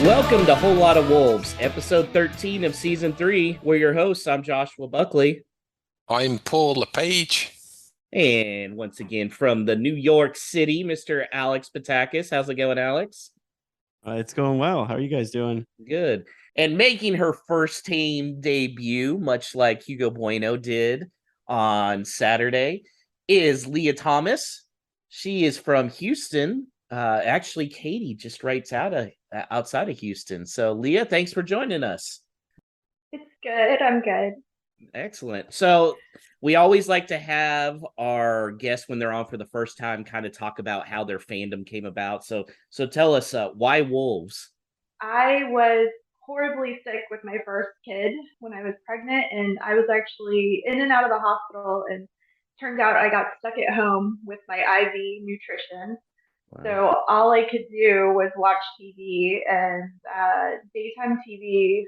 Welcome to Whole Lot of Wolves, episode 13 of season 3. We're your hosts. I'm Joshua Buckley. I'm Paul LePage. And once again, from the New York City, Mr. Alex Patakis. How's it going, Alex? It's going well. How are you guys doing? Good. And making her first team debut, much like Hugo Bueno did on Saturday, is Leah Thomas. She is from Houston. Actually, Katie just writes outside of Houston. So, Leah, thanks for joining us. It's good. I'm good. Excellent. So we always like to have our guests when they're on for the first time kind of talk about how their fandom came about. So tell us why Wolves? I was horribly sick with my first kid when I was pregnant, and I was actually in and out of the hospital, and turned out I got stuck at home with my IV nutrition. Wow. So all I could do was watch TV, and daytime TV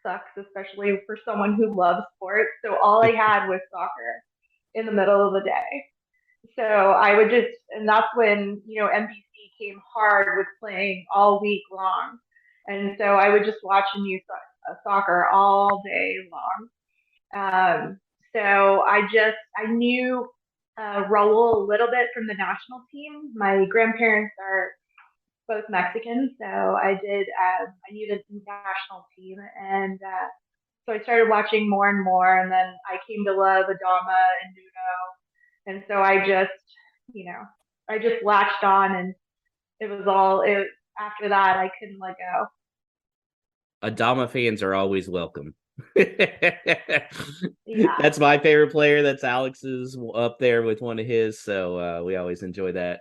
sucks, especially for someone who loves sports. So all I had was soccer in the middle of the day. So I would just, and that's when, NBC came hard with playing all week long. And so I would just watch and use soccer all day long. So I knew Raul a little bit from the national team. My grandparents are both Mexican, so I knew the national team, and so I started watching more and more, and then I came to love Adama and Nuno, and so I just latched on, and after that I couldn't let go. Adama fans are always welcome. Yeah. That's my favorite player. That's Alex's up there with one of his, so we always enjoy that.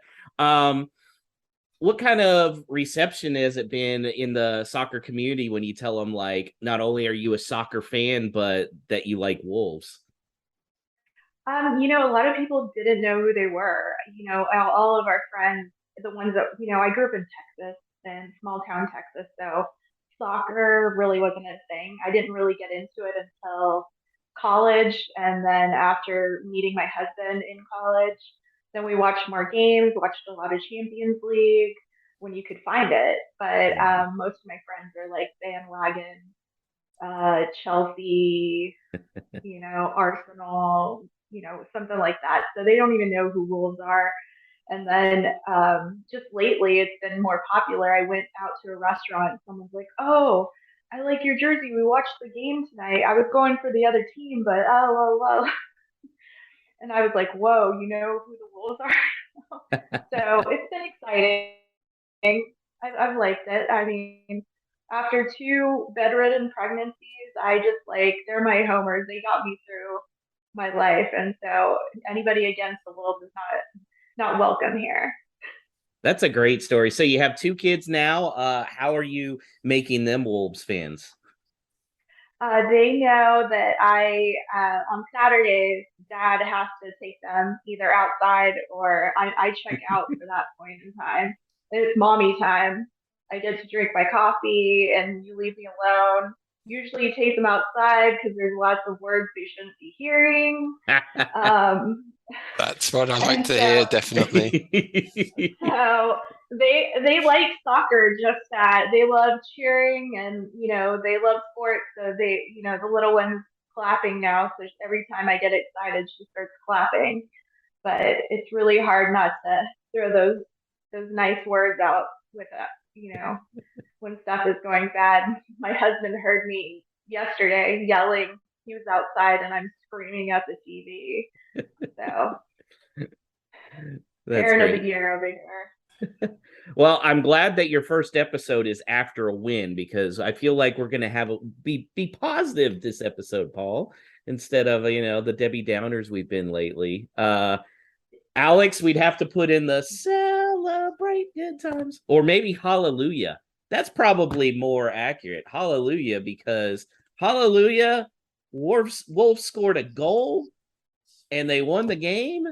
What kind of reception has it been in the soccer community when you tell them, like, not only are you a soccer fan, but that you like Wolves? A lot of people didn't know who they were. All of our friends, the ones that, I grew up in Texas, in small town Texas, so soccer really wasn't a thing. I didn't really get into it until college, and then after meeting my husband in college, then we watched more games, watched a lot of Champions League when you could find it. But most of my friends are like bandwagon, Chelsea, Arsenal, something like that. So they don't even know who Wolves are. And then just lately, it's been more popular. I went out to a restaurant, and someone's like, "Oh, I like your jersey. We watched the game tonight. I was going for the other team, but oh." And I was like, "Whoa, you know who the Wolves are?" So it's been exciting. I've liked it. I mean, after 2 bedridden pregnancies, they're my homers. They got me through my life, and so anybody against the Wolves is not welcome here. That's a great story. So you have 2 kids now. How are you making them Wolves fans? They know that on Saturdays, Dad has to take them either outside, or I check out for that point in time. It's mommy time. I get to drink my coffee, and you leave me alone. Usually you take them outside because there's lots of words they shouldn't be hearing. That's what I like to hear, definitely. So they like soccer, just that they love cheering, and they love sports. So the little one's clapping now. So every time I get excited, she starts clapping. But it's really hard not to throw those nice words out with when stuff is going bad. My husband heard me yesterday yelling. He was outside, and I'm screaming at the TV. So, parent of the year over here. Well, I'm glad that your first episode is after a win, because I feel like we're going to be positive this episode, Paul, instead of, the Debbie Downers we've been lately. Alex, we'd have to put in the celebrate good times, or maybe hallelujah. That's probably more accurate. Hallelujah, because hallelujah, Wolves scored a goal and they won the game.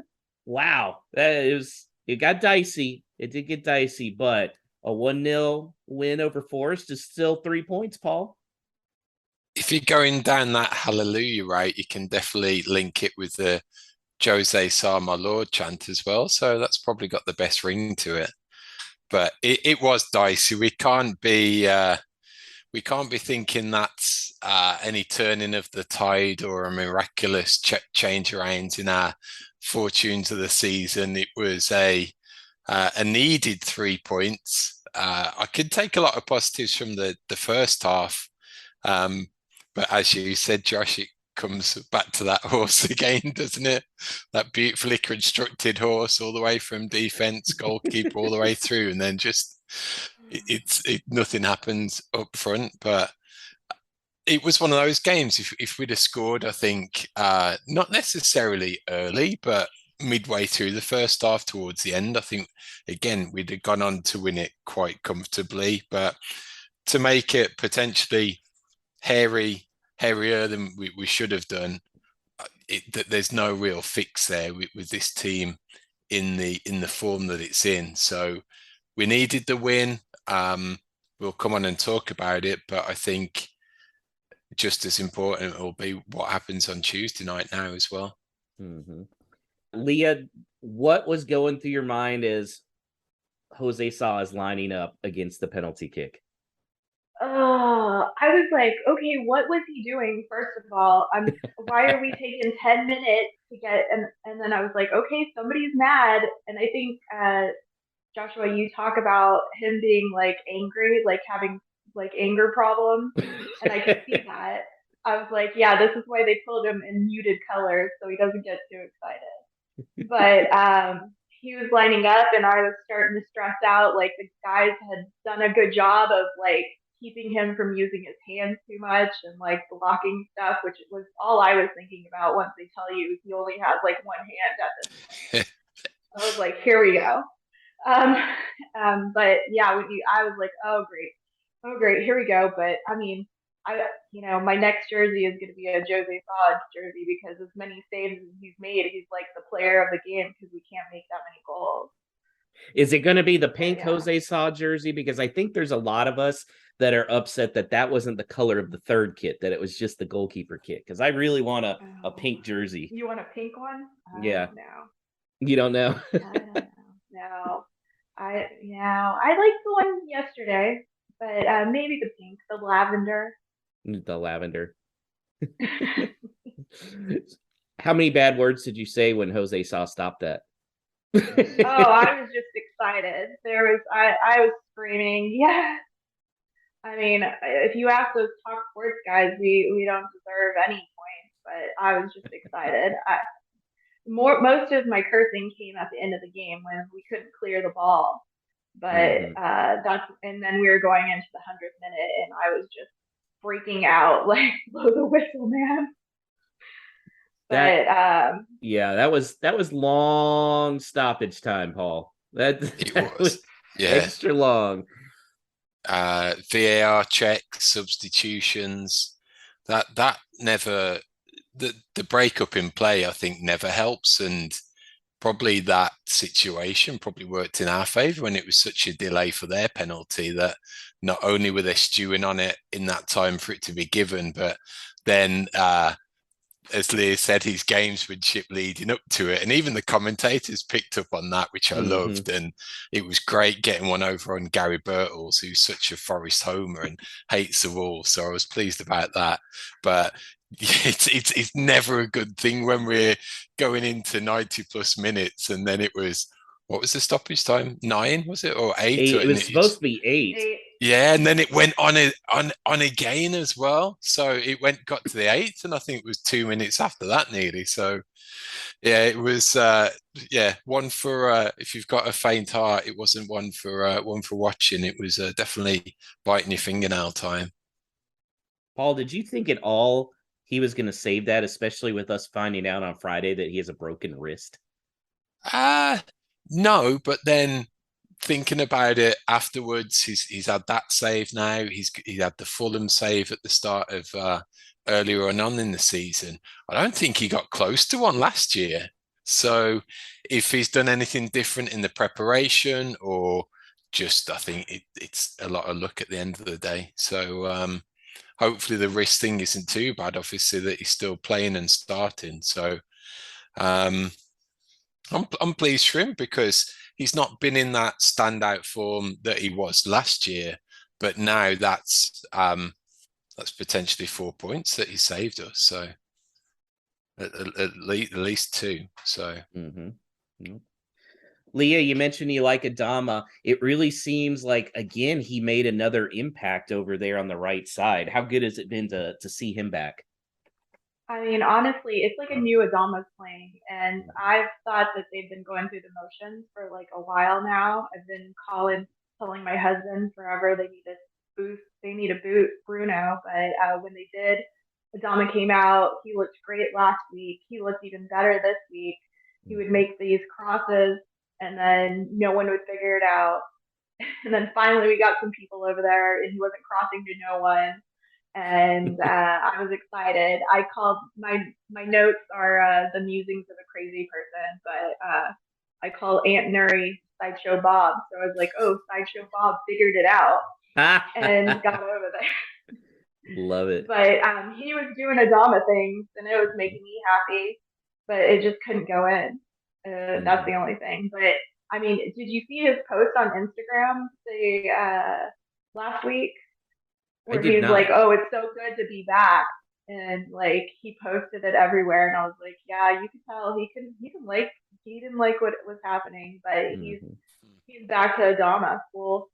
Wow. It got dicey. It did get dicey, but a 1-0 win over Forest is still 3 points, Paul. If you're going down that hallelujah right, you can definitely link it with the Jose Sa My Lord chant as well. So that's probably got the best ring to it. But it was dicey. We can't be we can't be thinking that's any turning of the tide or a miraculous change around in our fortunes of the season. It was a needed 3 points. I could take a lot of positives from the first half, but as you said, Josh, it comes back to that horse again, doesn't it? That beautifully constructed horse, all the way from defense, goalkeeper, all the way through, and then just nothing happens up front. But it was one of those games. If we'd have scored, I think not necessarily early, but midway through the first half, towards the end, I think again we'd have gone on to win it quite comfortably. But to make it potentially hairier than we should have done, there's no real fix there with this team in the form that it's in. So we needed the win. We'll come on and talk about it, but I think just as important will be what happens on Tuesday night now as well. Mm-hmm. Leah, what was going through your mind as Jose Sa is lining up against the penalty kick? I was like, okay, what was he doing? First of all, why are we taking 10 minutes to get, and then I was like, okay, somebody's mad. And I think, Joshua, you talk about him being like angry, like having like anger problems. And I could see that. I was like, yeah, this is why they pulled him in muted colors so he doesn't get too excited. But he was lining up and I was starting to stress out. Like the guys had done a good job of like keeping him from using his hands too much and like blocking stuff, which was all I was thinking about once they tell you he only has like one hand at this point. I was like, here we go. But yeah, I was like, oh great, here we go. But I mean, my next jersey is going to be a Jose Sa jersey because as many saves as he's made, he's like the player of the game because we can't make that many goals. Is it going to be the pink Jose Sa jersey? Because I think there's a lot of us that are upset that wasn't the color of the third kit, that it was just the goalkeeper kit. Because I really want a pink jersey. You want a pink one? Yeah. No. You don't know? I don't know. No. I liked the one yesterday, but maybe the pink, the lavender. The lavender. How many bad words did you say when Jose Sa stopped that? Oh, I was just excited. I was screaming, yes. I mean, if you ask those Talk Sports guys, we don't deserve any points, but I was just excited. Most of my cursing came at the end of the game when we couldn't clear the ball. But and then we were going into the 100th minute, and I was just freaking out, like blow the whistle, man. That was long stoppage time, Paul. That was extra long. VAR checks, substitutions. That never the breakup in play, I think, never helps, and probably that situation probably worked in our favour when it was such a delay for their penalty that not only were they stewing on it in that time for it to be given, but then as Leah said, his gamesmanship leading up to it. And even the commentators picked up on that, which I loved. And it was great getting one over on Gary Birtles, who's such a Forest homer and hates the Wolves. So I was pleased about that. But it's never a good thing when we're going into 90 plus minutes. And then it was, what was the stoppage time? 9, was it? Or 8? It was supposed to be 8. Yeah, and then it went on again as well. So it got to the 8th, and I think it was 2 minutes after that nearly. So yeah, it was one for if you've got a faint heart, it wasn't one for watching. It was definitely biting your fingernail time. Paul, did you think at all he was going to save that, especially with us finding out on Friday that he has a broken wrist? No, but then thinking about it afterwards, he's had that save now. He had the Fulham save at the start of earlier on in the season. I don't think he got close to one last year. So if he's done anything different in the preparation, or just, I think it's a lot of luck at the end of the day. So hopefully the wrist thing isn't too bad. Obviously that he's still playing and starting. So I'm pleased for him because he's not been in that standout form that he was last year, but now that's that's potentially 4 points that he saved us. So at least 2. So Leah, you mentioned you like Adama. It really seems like, again, he made another impact over there on the right side. How good has it been to see him back? I mean, honestly, it's like a new Adama's playing, and I've thought that they've been going through the motions for like a while now. I've been telling my husband forever they need a boot Bruno, but when they did, Adama came out. He looked great last week. He looked even better this week. He would make these crosses, and then no one would figure it out. And then finally, we got some people over there, and he wasn't crossing to no one. And I was excited. I called my notes are the musings of a crazy person, but I call Aunt Nuri Sideshow Bob. So I was like, oh, Sideshow Bob figured it out and got over there. Love it. But he was doing Adama things, and it was making me happy, but it just couldn't go in. That's the only thing. But I mean, did you see his post on Instagram last week? Where he was like, "Oh, it's so good to be back," and like he posted it everywhere, and I was like, "Yeah, you could tell he didn't like what was happening, but he's back to Adama full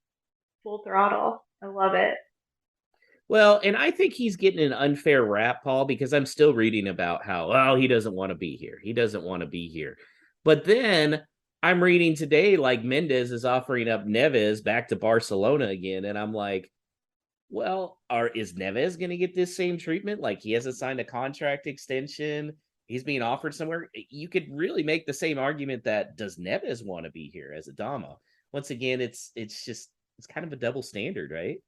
throttle. I love it." Well, and I think he's getting an unfair rap, Paul, because I'm still reading about how, well, he doesn't want to be here. He doesn't want to be here. But then I'm reading today, like Mendes is offering up Neves back to Barcelona again, and I'm like, well, is Neves going to get this same treatment? Like, he hasn't signed a contract extension. He's being offered somewhere. You could really make the same argument that does Neves want to be here as Adama? Once again, it's kind of a double standard, right?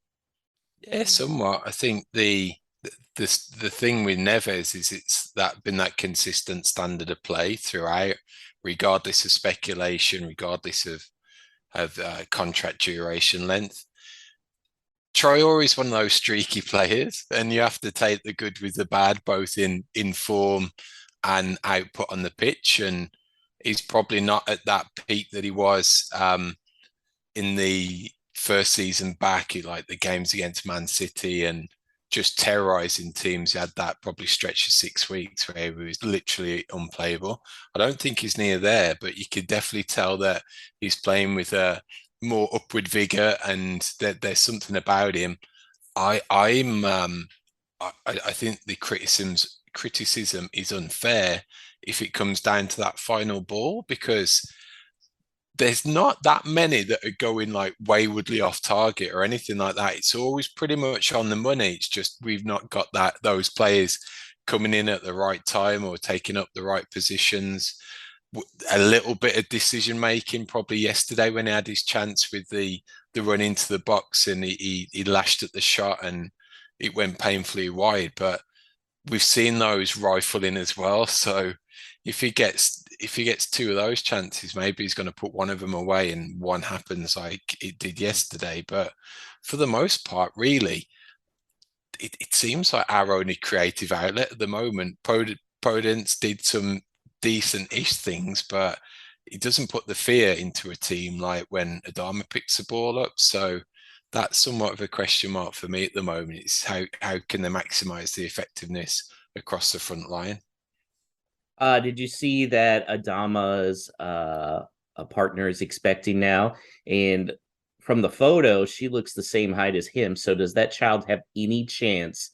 Yeah, somewhat. I think the thing with Neves is it's been that consistent standard of play throughout, regardless of speculation, regardless of contract duration length. Traore is one of those streaky players, and you have to take the good with the bad, both in form and output on the pitch. And he's probably not at that peak that he was in the first season back. He like the games against Man City and just terrorizing teams. He had that probably stretch of 6 weeks where he was literally unplayable. I don't think he's near there, but you could definitely tell that he's playing with a more upward vigor, and that there's something about him. I think the criticism is unfair if it comes down to that final ball, because there's not that many that are going like waywardly off target or anything like that. It's always pretty much on the money. It's just we've not got those players coming in at the right time or taking up the right positions. A little bit of decision making probably yesterday when he had his chance with the run into the box, and he lashed at the shot and it went painfully wide. But we've seen those rifling as well. So if he gets 2 of those chances, maybe he's going to put one of them away and one happens like it did yesterday. But for the most part, really, it seems like our only creative outlet at the moment. Podence did some decent-ish things, but it doesn't put the fear into a team like when Adama picks the ball up. So that's somewhat of a question mark for me at the moment. It's how can they maximize the effectiveness across the front line? Did you see that Adama's a partner is expecting now? And from the photo, she looks the same height as him. So does that child have any chance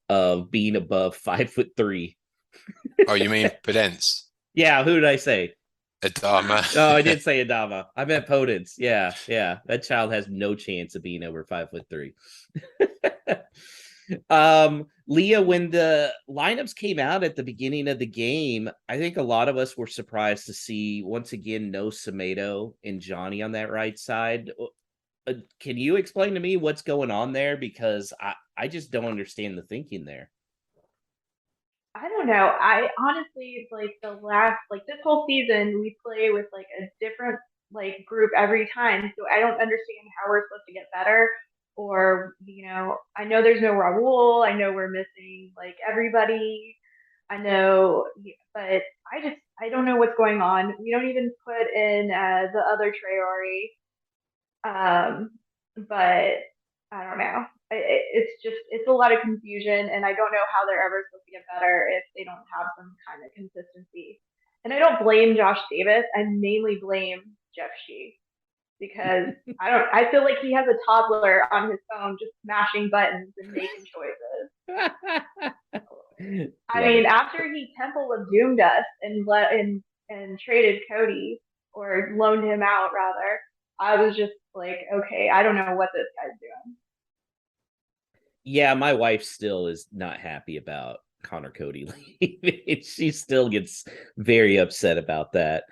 of being above 5'3"? Oh, you mean Podence? Yeah, who did I say? Adama. Oh, I did say Adama. I meant Podence. Yeah. That child has no chance of being over 5'3". Leah, when the lineups came out at the beginning of the game, I think a lot of us were surprised to see once again no Semedo and Johnny on that right side. Can you explain to me what's going on there? Because I just don't understand the thinking there. I don't know. I honestly like this whole season we play with like a different like group every time. So I don't understand how we're supposed to get better. Or, I know there's no Raul. I know we're missing like everybody. I know, but I don't know what's going on. We don't even put in the other Traore. But I don't know. it's a lot of confusion, and I don't know how they're ever supposed to get better if they don't have some kind of consistency. And I don't blame Josh Davis. I mainly blame Jeff Shee, because I feel like he has a toddler on his phone just smashing buttons and making choices. I mean, after he Temple of Doomed us and traded Cody, or loaned him out rather, I was just like, okay, I don't know what this guy's doing. Yeah, my wife still is not happy about Connor Cody leaving. She still gets very upset about that.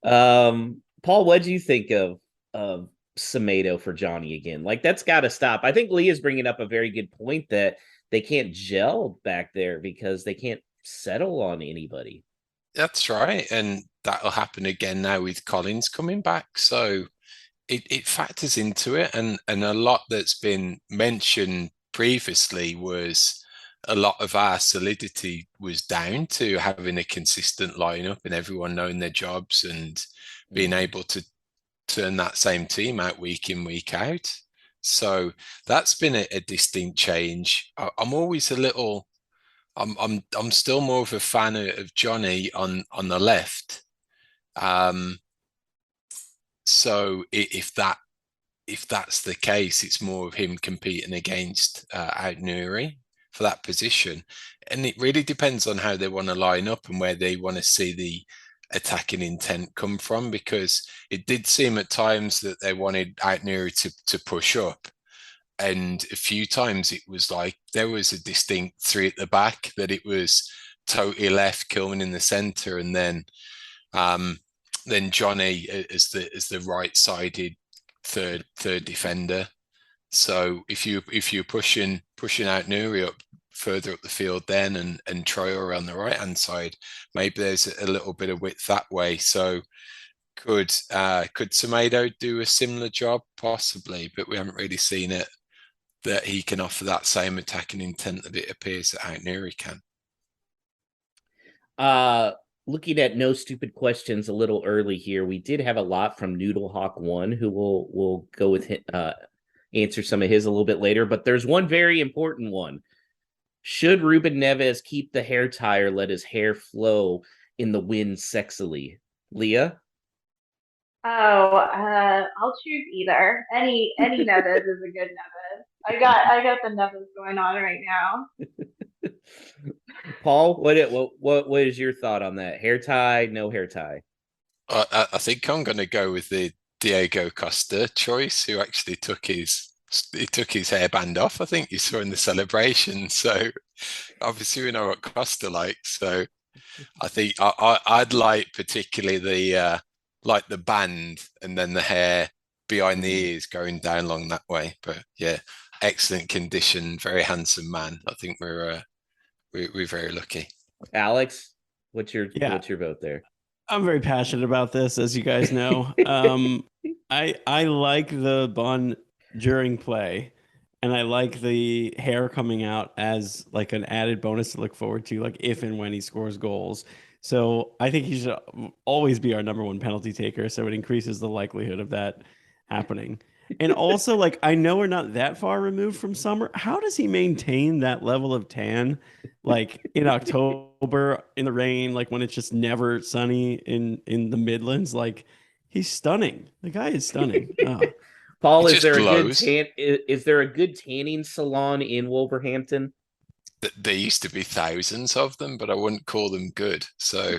Paul, what do you think of Semedo for Johnny again? Like, that's got to stop. I think Leah's bringing up a very good point that they can't gel back there because they can't settle on anybody. That's right. And that'll happen again now with Collins coming back. So it factors into it. And a lot that's been mentioned previously was a lot of our solidity was down to having a consistent lineup and everyone knowing their jobs and being able to turn that same team out week in, week out. So that's been a distinct change. I'm always a little. I'm still more of a fan of Johnny on the left. So if that's the case, it's more of him competing against Out-Nuri for that position. And it really depends on how they want to line up and where they want to see the attacking intent come from, because it did seem at times that they wanted Out-Nuri to push up. And a few times it was like there was a distinct three at the back, that it was totally left, Kilman in the center, and then Johnny as the right-sided third defender. So if you're pushing out Nuri up further up the field then and Troyer on the right hand side, maybe there's a little bit of width that way. So could Semedo do a similar job? Possibly, but we haven't really seen it that he can offer that same attacking intent that it appears that Out-Nuri can. Looking at no stupid questions a little early here, we did have a lot from Noodlehawk1, who will go with answer some of his a little bit later, but there's one very important one. Should Ruben Neves keep the hair tie or let his hair flow in the wind sexily? Leah? Oh, I'll choose either. Any Neves is a good Neves. I got the Neves going on right now. Paul, what is your thought on that? Hair tie, no hair tie? I think I'm going to go with the Diego Costa choice, who actually took his hairband off. I think you saw in the celebration. So obviously we know what Costa likes. So I think I'd like particularly the band and then the hair behind the ears going down along that way. But yeah, excellent condition, very handsome man. I think we're very lucky. Alex, what's your vote there? I'm very passionate about this, as you guys know. I like the bun during play, and I like the hair coming out as like an added bonus to look forward to, like if and when he scores goals. So I think he should always be our number one penalty taker. So it increases the likelihood of that happening. And also, like, I know we're not that far removed from summer. How does he maintain that level of tan, like in October in the rain, like when it's just never sunny in the Midlands? Like, he's stunning. The guy is stunning. Oh. Paul, is there a good tanning salon in Wolverhampton? There used to be thousands of them, but I wouldn't call them good. So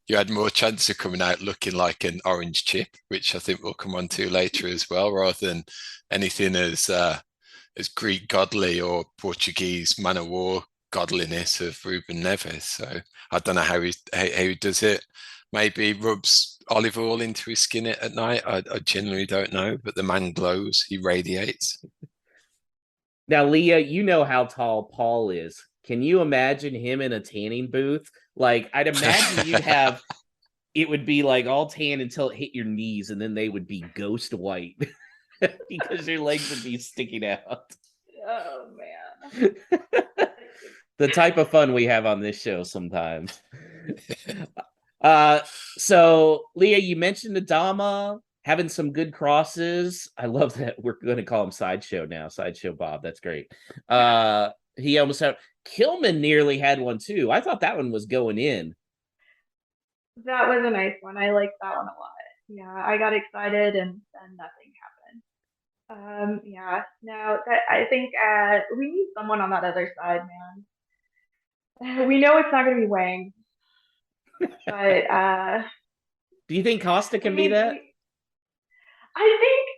you had more chance of coming out looking like an orange chip, which I think we'll come on to later as well, rather than anything as Greek godly or Portuguese man of war godliness of Ruben Neves. So I don't know how he does it. Maybe rubs olive oil into his skin at night. I genuinely don't know, but the man glows. He radiates. Now, Leah, you know how tall Paul is. Can you imagine him in a tanning booth? Like, I'd imagine it would be like all tan until it hit your knees, and then they would be ghost white because your legs would be sticking out. Oh, man. The type of fun we have on this show sometimes. So, Leah, you mentioned Adama. having some good crosses. I love that we're going to call him Sideshow now. Sideshow Bob. That's great. He almost had Kilman nearly had one too. I thought that one was going in. That was a nice one. I liked that one a lot. Yeah, I got excited and then nothing happened. Yeah, no, I think we need someone on that other side, man. We know it's not going to be Wang, but do you think Costa can be that? I think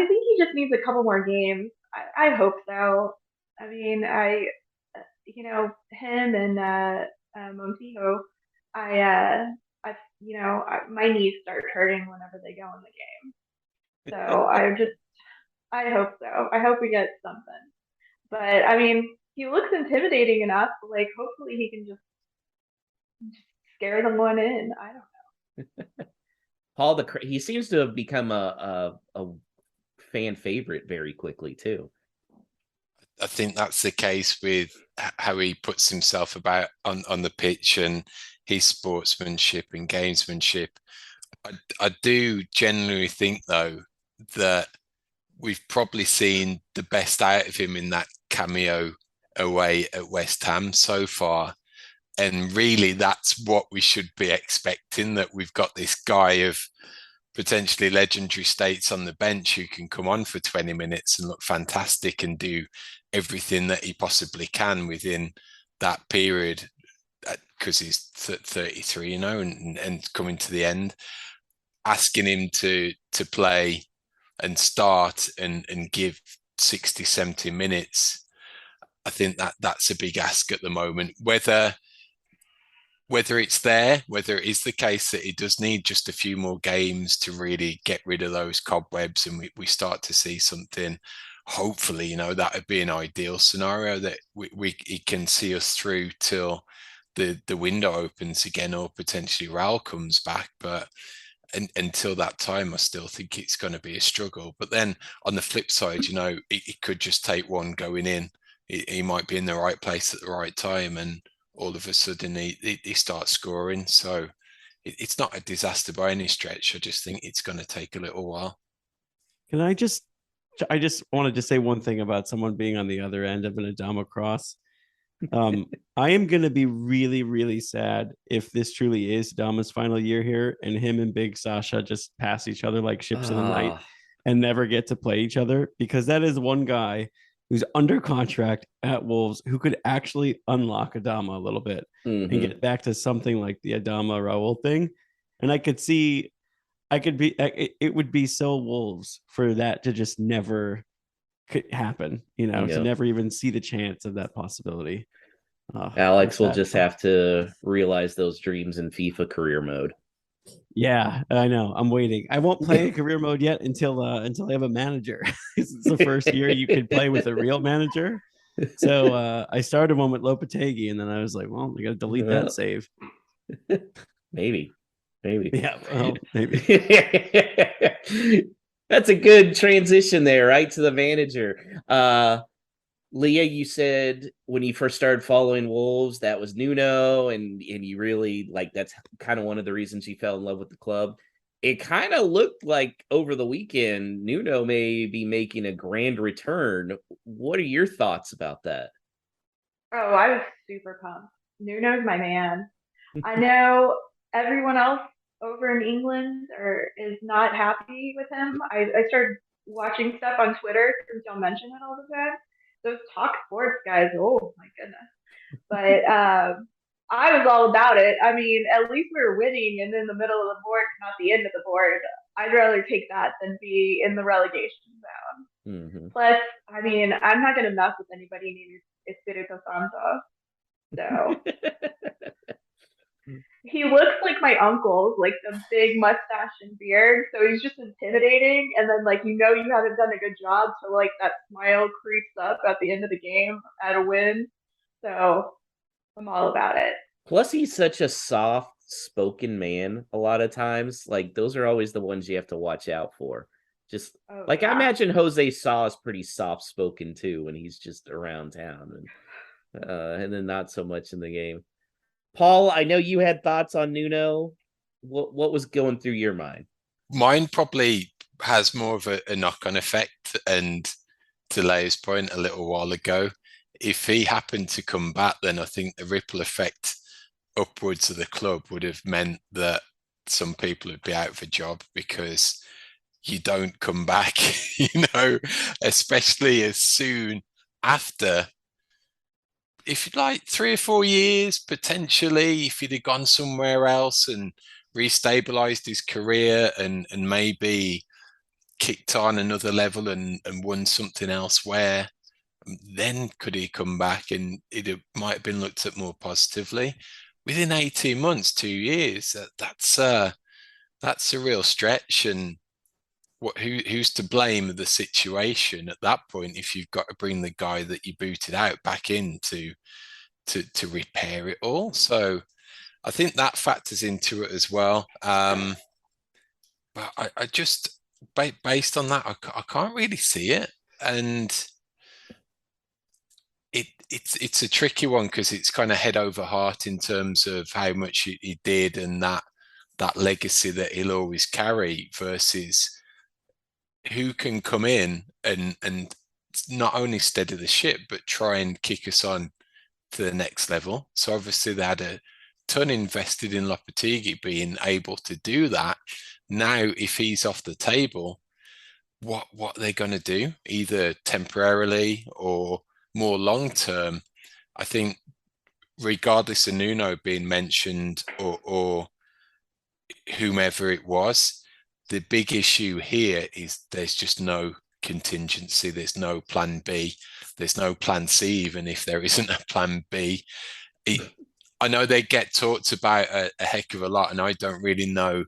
he just needs a couple more games. I hope so. I mean, him and Montijo, my knees start hurting whenever they go in the game. So I hope so. I hope we get something. But I mean, he looks intimidating enough. Like, hopefully, he can just scare them one in. I don't know. Paul, he seems to have become a fan favorite very quickly too. I think that's the case with how he puts himself about on the pitch and his sportsmanship and gamesmanship. I do genuinely think, though, that we've probably seen the best out of him in that cameo away at West Ham so far. And really, that's what we should be expecting, that we've got this guy of potentially legendary states on the bench who can come on for 20 minutes and look fantastic and do everything that he possibly can within that period, because he's 33, and coming to the end. Asking him to play and start and give 60, 70 minutes, I think that's a big ask at the moment. Whether it's there, whether it is the case that he does need just a few more games to really get rid of those cobwebs and we start to see something, hopefully, that would be an ideal scenario that he can see us through till the window opens again, or potentially Raul comes back. But until that time, I still think it's going to be a struggle. But then on the flip side, it could just take one going in. He might be in the right place at the right time, and all of a sudden he starts scoring. So it's not a disaster by any stretch. I just think it's going to take a little while. Can I just wanted to say one thing about someone being on the other end of an Adama cross. I am going to be really, really sad if this truly is Adama's final year here and him and Big Sasha just pass each other like ships in the night and never get to play each other, because that is one guy who's under contract at Wolves who could actually unlock Adama a little bit and get back to something like the Adama Raul thing. And it would be so Wolves for that to just never could happen, to never even see the chance of that possibility. Alex will just have to realize those dreams in FIFA career mode. Yeah, I know. I'm waiting. I won't play career mode yet until I have a manager. It's the first year you could play with a real manager. So I started one with Lopetegui, and then I was like, well, I got to delete that save. Maybe. Yeah, well, maybe. That's a good transition there, right, to the manager. Leah, you said when you first started following Wolves, that was Nuno, and you really that's kind of one of the reasons you fell in love with the club. It kind of looked like over the weekend Nuno may be making a grand return. What are your thoughts about that? Oh, I was super pumped. Nuno's my man. I know everyone else over in England is not happy with him. I started watching stuff on Twitter since y'all mention it all the time. Those Talk Sports guys, oh my goodness. But I was all about it. I mean, at least we were winning and in the middle of the board, not the end of the board. I'd rather take that than be in the relegation zone. Plus, I mean, I'm not going to mess with anybody named Espirito Santo. So he looks like my uncle, like the big mustache and beard. So he's just intimidating. And then, you haven't done a good job. So, that smile creeps up at the end of the game at a win. So I'm all about it. Plus, he's such a soft-spoken man a lot of times. Those are always the ones you have to watch out for. Just I imagine Jose Sa is pretty soft-spoken too when he's just around town, and then not so much in the game. Paul, I know you had thoughts on Nuno. What was going through your mind? mine probably has more of a knock-on effect. And to Leah's point a little while ago, if he happened to come back, then I think the ripple effect upwards of the club would have meant that some people would be out of a job, because you don't come back, especially as soon after. If you'd like 3 or 4 years, potentially, if he'd have gone somewhere else and restabilized his career and maybe kicked on another level and won something elsewhere, then could he come back and it might have been looked at more positively. Within 18 months, 2 years, that's a real stretch. And who's to blame of the situation at that point if you've got to bring the guy that you booted out back in to repair it all? So I think that factors into it as well. But I just, based on that, I can't really see it. And it's a tricky one, because it's kind of head over heart in terms of how much he did and that legacy that he'll always carry, versus who can come in and not only steady the ship, but try and kick us on to the next level. So obviously they had a ton invested in Lopetegui being able to do that. Now, if he's off the table, what are they going to do, either temporarily or more long term? I think regardless of Nuno being mentioned or whomever it was, the big issue here is there's just no contingency. There's no plan B. There's no plan C, even if there isn't a plan B. I know they get talked about a heck of a lot, and I don't really know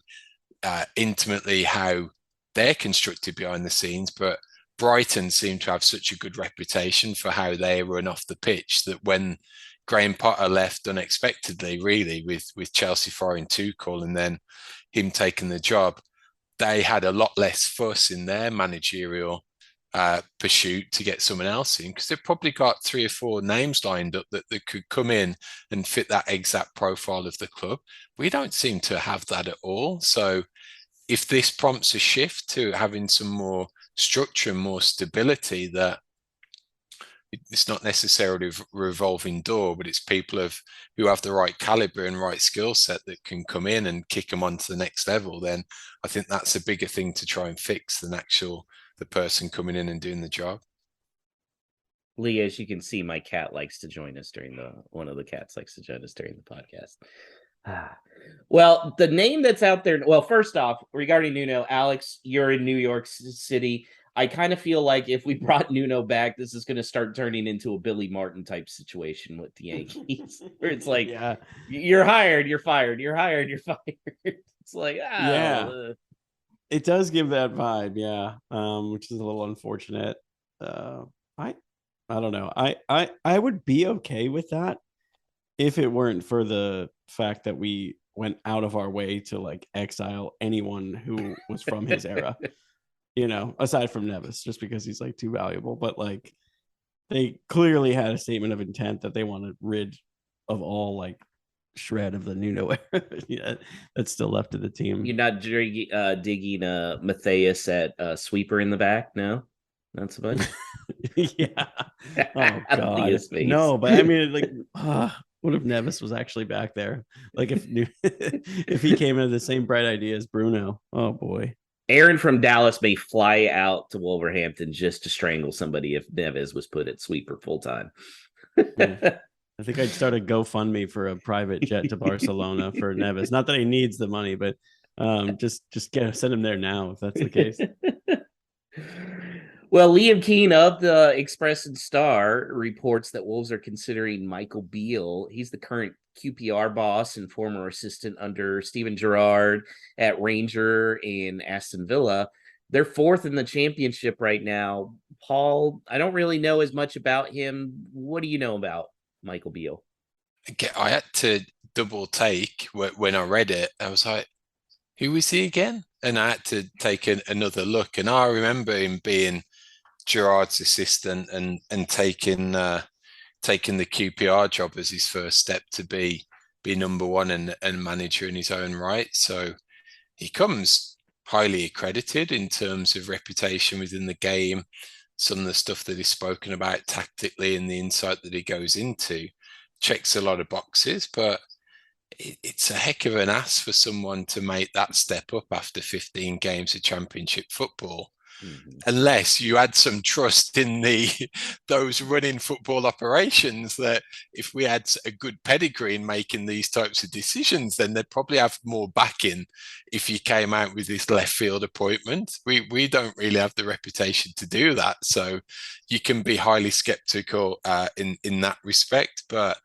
intimately how they're constructed behind the scenes, but Brighton seem to have such a good reputation for how they run off the pitch, that when Graham Potter left unexpectedly, really, with Chelsea firing Tuchel and then him taking the job, they had a lot less fuss in their managerial pursuit to get someone else in, because they've probably got 3 or 4 names lined up that could come in and fit that exact profile of the club. We don't seem to have that at all. So if this prompts a shift to having some more structure and more stability, that it's not necessarily a revolving door, but it's people who have the right caliber and right skill set that can come in and kick them on to the next level, then I think that's a bigger thing to try and fix than the person coming in and doing the job. Leah, as you can see, my cat likes to join us one of the cats likes to join us during the podcast. Well, the name that's out there, well, first off, regarding Nuno, Alex, you're in New York City. I kind of feel like if we brought Nuno back, this is going to start turning into a Billy Martin type situation with the Yankees, where it's like, yeah, you're hired, you're fired, you're hired, you're fired. It's like, it does give that vibe, which is a little unfortunate. I don't know. I would be okay with that if it weren't for the fact that we went out of our way to like exile anyone who was from his era. Aside from Neves, just because he's like too valuable. But like, they clearly had a statement of intent that they want to rid of all like shred of the Nuno era that's still left of the team. You're not digging Matthias at sweeper in the back? No, not so much. Yeah. Oh God, no. But I mean, like, what if Neves was actually back there? Like, if he came into the same bright idea as Bruno? Oh boy. Aaron from Dallas may fly out to Wolverhampton just to strangle somebody if Neves was put at sweeper full time. I think I'd start a GoFundMe for a private jet to Barcelona for Neves. Not that he needs the money, but just send him there now if that's the case. Well, Liam Keane of the Express and Star reports that Wolves are considering Michael Beale. He's the current QPR boss and former assistant under Steven Gerrard at Ranger and Aston Villa. They're 4th in the championship right now. Paul, I don't really know as much about him. What do you know about Michael Beale? I had to double take when I read it. I was like, who is he again? And I had to take another look. And I remember him being Gerrard's assistant and taking the QPR job as his first step to be number one and manager in his own right. So he comes highly accredited in terms of reputation within the game. Some of the stuff that he's spoken about tactically and the insight that he goes into checks a lot of boxes, but it's a heck of an ask for someone to make that step up after 15 games of championship football. Unless you had some trust in those running football operations, that if we had a good pedigree in making these types of decisions, then they'd probably have more backing if you came out with this left field appointment. We don't really have the reputation to do that, so you can be highly skeptical in that respect. But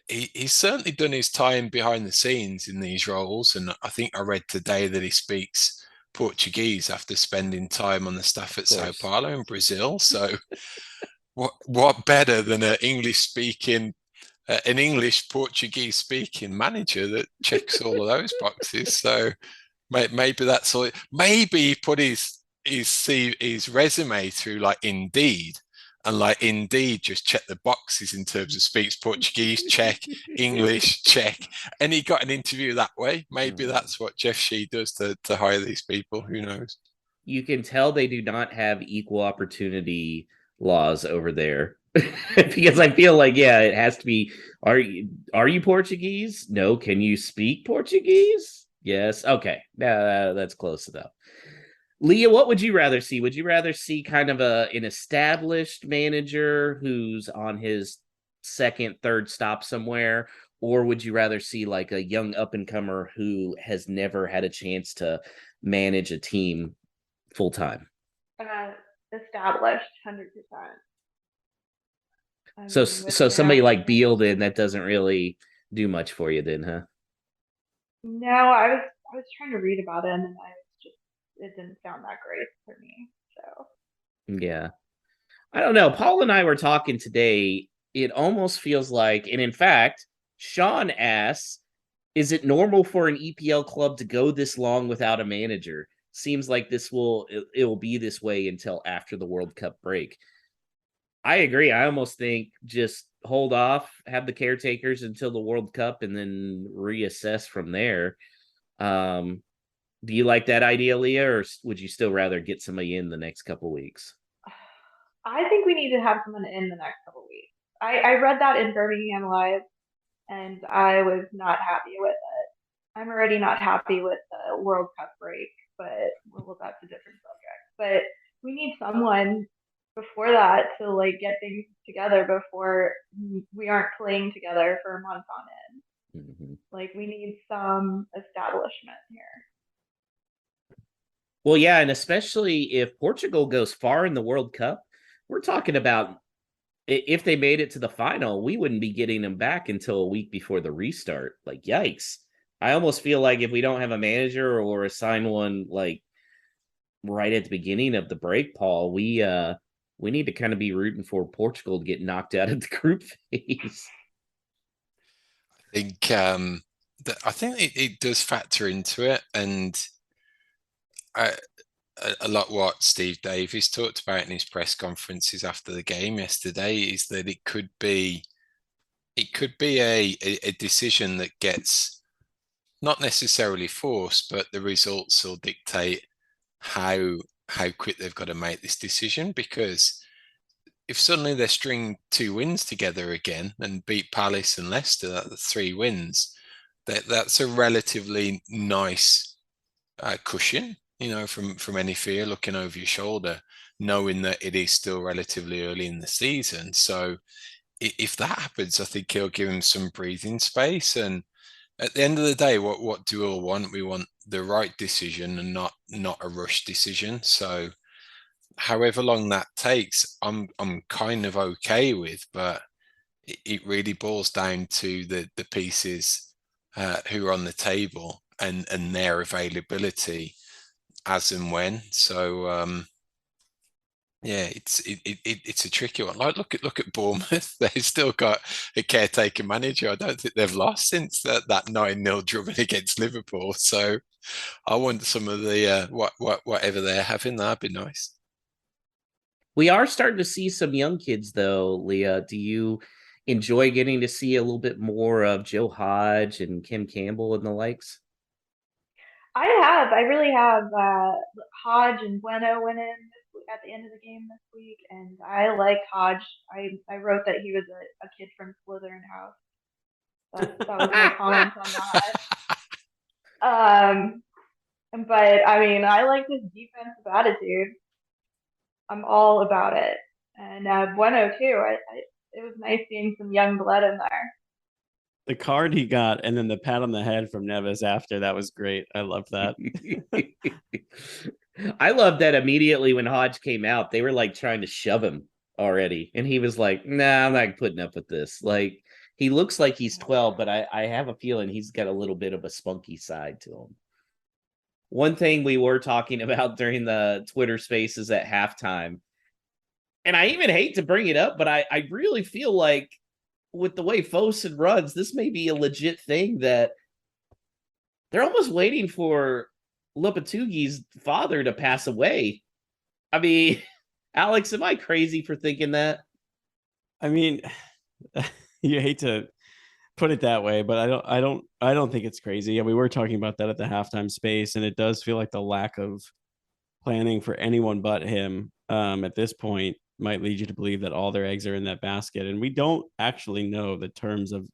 he's certainly done his time behind the scenes in these roles, and I think I read today that he speaks Portuguese after spending time on the staff at Sao Paulo in Brazil. So what better than an English Portuguese speaking manager that checks all of those boxes? So maybe that's all. Maybe he put his resume through like Indeed, and like Indeed just check the boxes in terms of speaks Portuguese, check, English, check, and he got an interview that way. Maybe that's what Jeff Shee does to hire these people. Who knows? You can tell they do not have equal opportunity laws over there. Because I feel like, yeah, it has to be, are you Portuguese? No. Can you speak Portuguese? Yes. Okay. That's close enough. Leah, what would you rather see? Would you rather see kind of an established manager who's on his second, third stop somewhere? Or would you rather see like a young up-and-comer who has never had a chance to manage a team full time? Established, 100%. So somebody like Beal, then, that doesn't really do much for you then, huh? No, I was trying to read about him, and it didn't sound that great for me. So yeah, I don't know. Paul and I were talking today. It almost feels like, and in fact, Sean asks, is it normal for an EPL club to go this long without a manager? Seems like it will be this way until after the World Cup break. I agree. I almost think just hold off, have the caretakers until the World Cup, and then reassess from there. Do you like that idea, Leah, or would you still rather get somebody in the next couple weeks? I think we need to have someone in the next couple weeks. I read that in Birmingham Live, and I was not happy with it. I'm already not happy with the World Cup break, but well, that's a different subject. But we need someone before that to like get things together before we aren't playing together for a month on end. Mm-hmm. Like we need some establishment here. Well, yeah, and especially if Portugal goes far in the World Cup, we're talking about if they made it to the final, we wouldn't be getting them back until a week before the restart. Like, yikes. I almost feel like if we don't have a manager or assign one like right at the beginning of the break, Paul, we need to kind of be rooting for Portugal to get knocked out of the group phase. I think it does factor into it, and a lot what Steve Davies talked about in his press conferences after the game yesterday is that it could be a decision that gets not necessarily forced, but the results will dictate how quick they've got to make this decision. Because if suddenly they string 2 wins together again and beat Palace and Leicester, that's 3 wins, that's a relatively nice cushion, from any fear looking over your shoulder, knowing that it is still relatively early in the season. So if that happens, I think he'll give him some breathing space. And at the end of the day, what do we all want? We want the right decision and not a rush decision. So however long that takes, I'm kind of okay with, but it really boils down to the pieces who are on the table and their availability as and when. So yeah, it's a tricky one. Like look at Bournemouth. They've still got a caretaker manager. I don't think they've lost since that 9-0 drubbing against Liverpool. So I want some of the whatever they're having. That'd be nice. We are starting to see some young kids, though, Leah. Do you enjoy getting to see a little bit more of Joe Hodge and Kim Campbell and the likes? I really have. Hodge and Bueno went in at the end of the game this week, and I like Hodge. I wrote that he was a kid from Slytherin house. That was my comment on that. But I mean, I like his defensive attitude. I'm all about it, and Bueno too. It was nice seeing some young blood in there. The card he got and then the pat on the head from Neves after, that was great. I loved that. I love that immediately when Hodge came out, they were like trying to shove him already. And he was like, nah, I'm not putting up with this. Like, he looks like he's 12, but I have a feeling he's got a little bit of a spunky side to him. One thing we were talking about during the Twitter spaces at halftime, and I even hate to bring it up, but I really feel like with the way Fosun runs, this may be a legit thing that they're almost waiting for Lopetegui's father to pass away. I mean, Alex, am I crazy for thinking that? I mean, you hate to put it that way, but I don't think it's crazy. Yeah, we were talking about that at the halftime space, and it does feel like the lack of planning for anyone but him at this point might lead you to believe that all their eggs are in that basket. And we don't actually know the terms of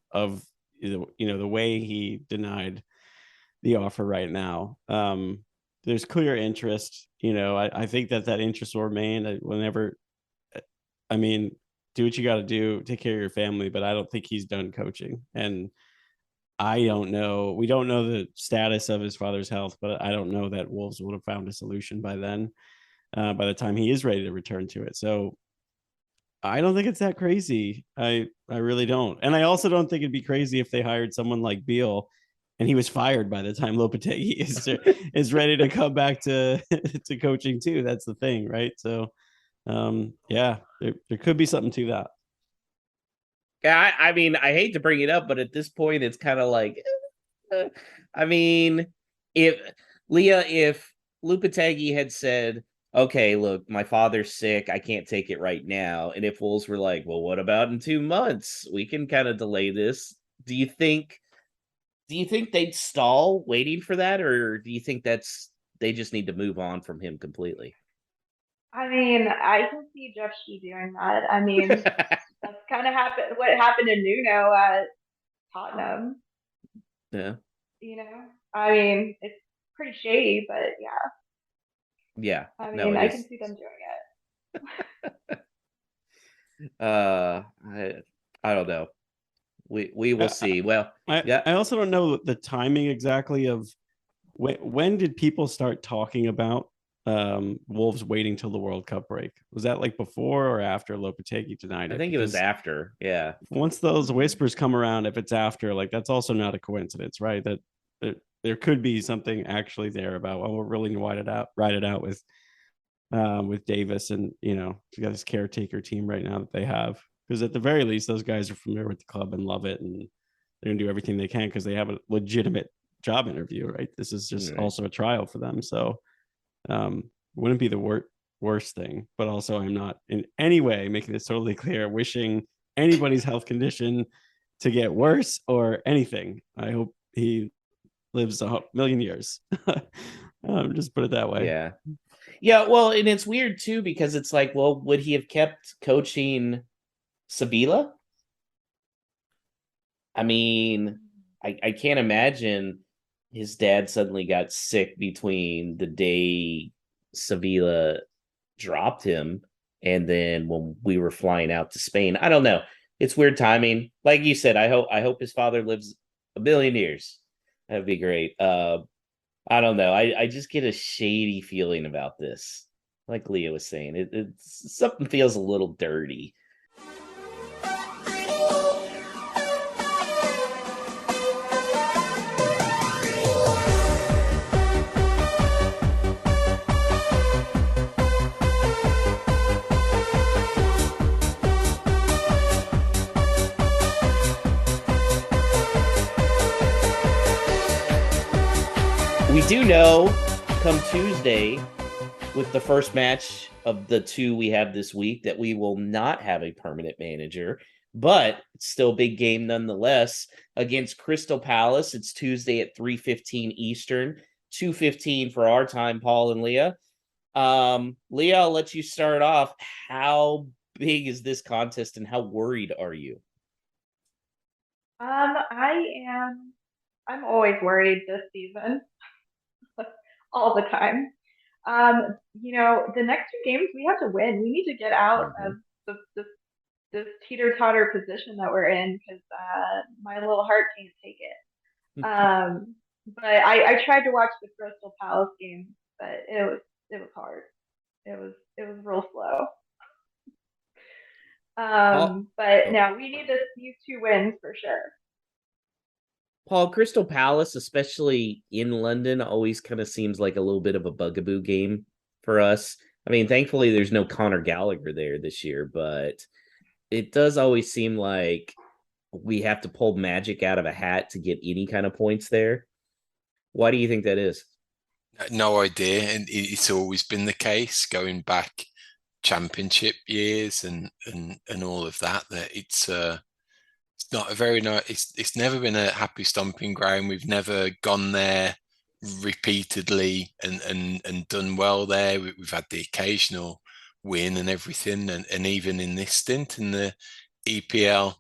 the way he denied the offer right now. There's clear interest. I think that interest will remain whenever. I mean, do what you got to do, take care of your family, but I don't think he's done coaching. And I don't know. We don't know the status of his father's health, but I don't know that Wolves would have found a solution by then. By the time he is ready to return to it. So I don't think it's that crazy. I really don't. And I also don't think it'd be crazy if they hired someone like Beal and he was fired by the time Lopetegui is ready to come back to to coaching too. That's the thing, right? So yeah, there could be something to that. Yeah, I mean, I hate to bring it up, but at this point, it's kind of like, I mean, if Lopetegui had said, okay, look, my father's sick, I can't take it right now, and if Wolves were like, well, what about in 2 months? We can kind of delay this. Do you think they'd stall waiting for that, or do you think they just need to move on from him completely? I mean, I can see Jeff Shee doing that. I mean, that's kind of what happened to Nuno at Tottenham. Yeah. I mean, it's pretty shady, but yeah. Yeah. I No, mean, it I is. can see them doing it. I don't know. We will see. Well, yeah. I also don't know the timing exactly of when did people start talking about Wolves waiting till the World Cup break? Was that like before or after Lopetegui denied it? I think it was after. Yeah. Once those whispers come around, if it's after, like that's also not a coincidence, right? That there could be something actually there about, well, we're really going to ride it out with Davis, and you got this caretaker team right now that they have, because at the very least those guys are familiar with the club and love it, and they're going to do everything they can because they have a legitimate job interview, right? This is just also a trial for them, so wouldn't be the worst thing. But also, I'm not in any way making this totally clear wishing anybody's health condition to get worse or anything. I hope he lives 1,000,000 years. Just put it that way. Yeah, well, and it's weird too, because it's like, well, would he have kept coaching Sevilla? I mean, I can't imagine his dad suddenly got sick between the day Sevilla dropped him and then when we were flying out to Spain. I don't know. It's weird timing. Like you said, I hope his father lives 1,000,000,000 years. That'd be great. I don't know. I just get a shady feeling about this. Like Leah was saying, it's something feels a little dirty. We do know come Tuesday, with the first match of the 2 we have this week, that we will not have a permanent manager, but it's still a big game nonetheless against Crystal Palace. It's Tuesday at 3:15 Eastern. 2:15 for our time, Paul and Leah. Leah, I'll let you start off. How big is this contest and how worried are you? I'm always worried this season, all the time. The next two games we have to win. We need to get out of this teeter-totter position that we're in because my little heart can't take it. But I tried to watch the Crystal Palace game, but it was hard. It was real slow. But no, we need these two wins for sure. Paul, Crystal Palace, especially in London, always kind of seems like a little bit of a bugaboo game for us. I mean, thankfully, there's no Conor Gallagher there this year, but it does always seem like we have to pull magic out of a hat to get any kind of points there. Why do you think that is? No idea. And it's always been the case going back championship years and all of that, that it's not a very nice, it's never been a happy stomping ground. We've never gone there repeatedly and done well there. We've had the occasional win and everything, and even in this stint in the EPL,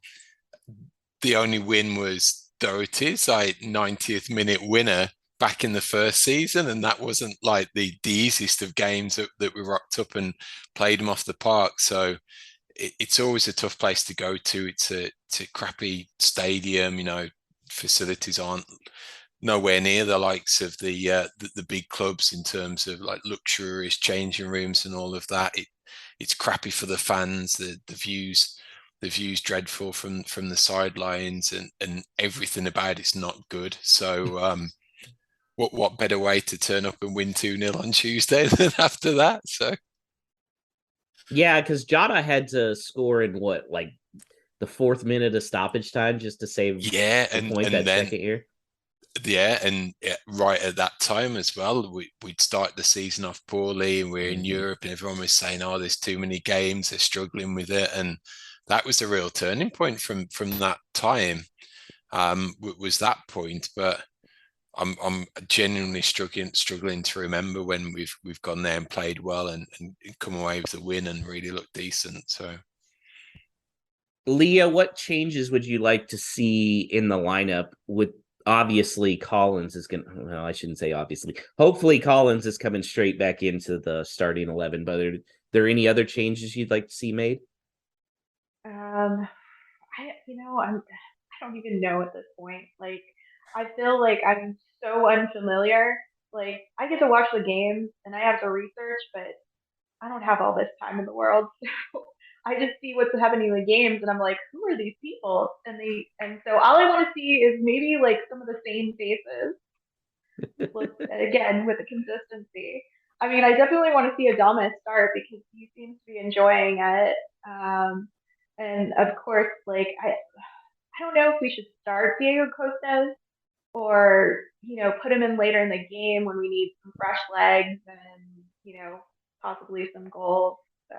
the only win was Doherty's 90th minute winner back in the first season, and that wasn't like the easiest of games that we rocked up and played them off the park. So it's always a tough place to go to. It's a crappy stadium, facilities aren't nowhere near the likes of the big clubs in terms of like luxurious changing rooms and all of that. It's crappy for the fans. The view's dreadful from the sidelines, and everything about it's not good. So what better way to turn up and win 2-0 on Tuesday than after that? So yeah, because Jota had to score in the 4th minute of stoppage time just to save point that second year. Yeah, and right at that time as well, we'd start the season off poorly, and we're in Europe, and everyone was saying, "Oh, there's too many games; they're struggling with it." And that was a real turning point from that time. Was that point? But I'm genuinely struggling to remember when we've gone there and played well and come away with a win and really looked decent. So, Leah, what changes would you like to see in the lineup? With obviously Collins is going to, well, I shouldn't say obviously. Hopefully Collins is coming straight back into the starting 11, but are there any other changes you'd like to see made? I don't even know at this point. Like, I feel like I'm so unfamiliar. Like, I get to watch the games and I have to research, but I don't have all this time in the world. So I just see what's happening in the games and I'm like, who are these people? And so all I want to see is maybe like some of the same faces. Again, with the consistency. I mean, I definitely want to see Adamas start because he seems to be enjoying it. And of course, like I don't know if we should start Diego Costas or put him in later in the game when we need some fresh legs and possibly some goals. So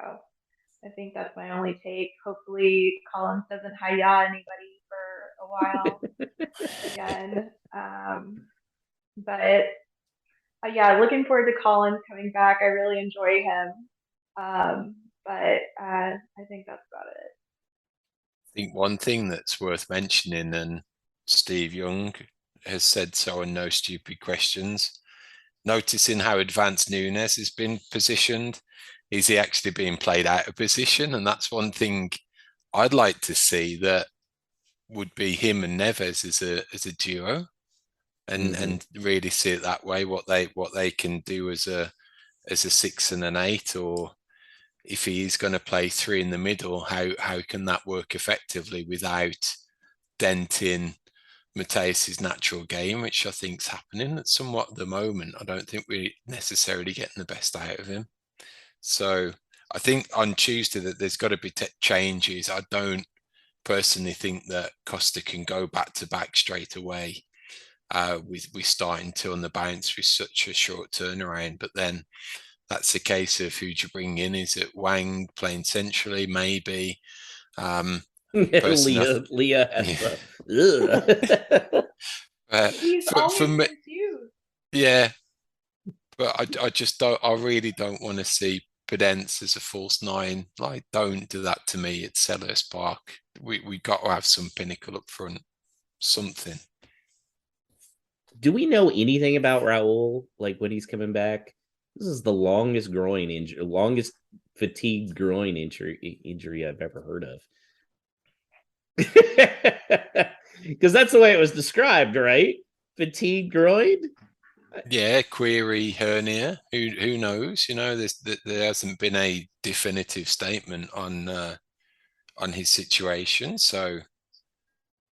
I think that's my only take. Hopefully Collins doesn't hi-ya anybody for a while again. But yeah, looking forward to Collins coming back. I really enjoy him. But I think that's about it. I think one thing that's worth mentioning, and Steve Young has said so in No Stupid Questions, noticing how advanced Nunes has been positioned. Is he actually being played out of position? And that's one thing I'd like to see, that would be him and Neves as a duo, and really see it that way, what they can do as a 6 and an 8, or if he is going to play 3 in the middle, how can that work effectively without denting Mateus's natural game, which I think is happening somewhat at the moment. I don't think we're necessarily getting the best out of him. So I think on Tuesday that there's got to be changes. I don't personally think that Costa can go back to back straight away with starting 2 on the bounce with such a short turnaround. But then that's a case of who do you bring in? Is it Wang playing centrally? Maybe. Leah has He's always confused. Yeah, But I just don't. I really don't want to see Pedence as a false nine. Like, don't do that to me at Selhurst Park. We got to have some pinnacle up front, something. Do we know anything about Raul? Like when he's coming back? This is the longest groin injury, longest fatigued groin injury I've ever heard of. Because that's the way it was described, right? Fatigue groin. Yeah, query hernia. Who knows? You know, there hasn't been a definitive statement on his situation. So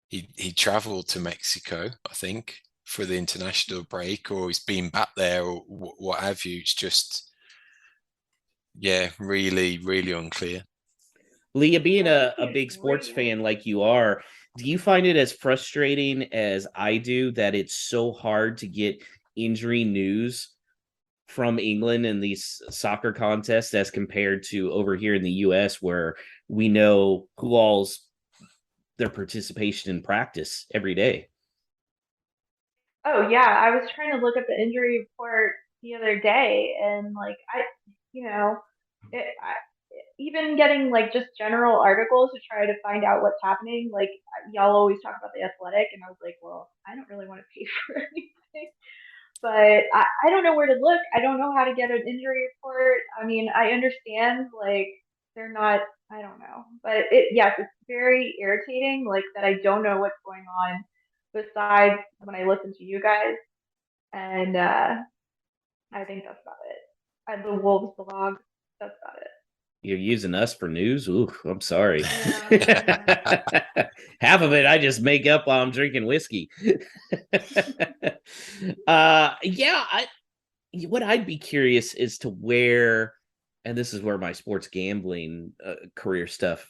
he travelled to Mexico, I think, for the international break, or he's been back there, or what have you. It's just, yeah, really, really unclear. Leah, being a big sports fan like you are, do you find it as frustrating as I do that it's so hard to get injury news from England in these soccer contests as compared to over here in the US where we know who all's their participation in practice every day? Oh yeah, I was trying to look at the injury report the other day, and like you know, even getting like just general articles to try to find out what's happening. Like y'all always talk about the Athletic, and I was like, well, I don't really want to pay for anything, but I don't know where to look. I don't know how to get an injury report. I mean, I understand like they're not. I don't know, but yes, it's very irritating. Like that, I don't know what's going on besides when I listen to you guys, and I think that's about it. The Wolves blog. That's about it. You're using us for news? Ooh, I'm sorry. Yeah. Half of it I just make up while I'm drinking whiskey. What I'd be curious as to where, and this is where my sports gambling career stuff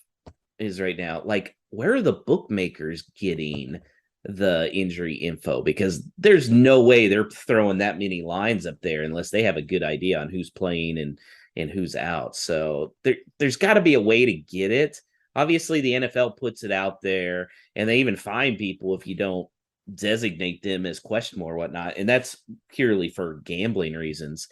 is right now. Like, where are the bookmakers getting the injury info? Because there's no way they're throwing that many lines up there unless they have a good idea on who's playing and who's out. So there's got to be a way to get it. Obviously, the NFL puts it out there, and they even fine people if you don't designate them as questionable or whatnot, and that's purely for gambling reasons.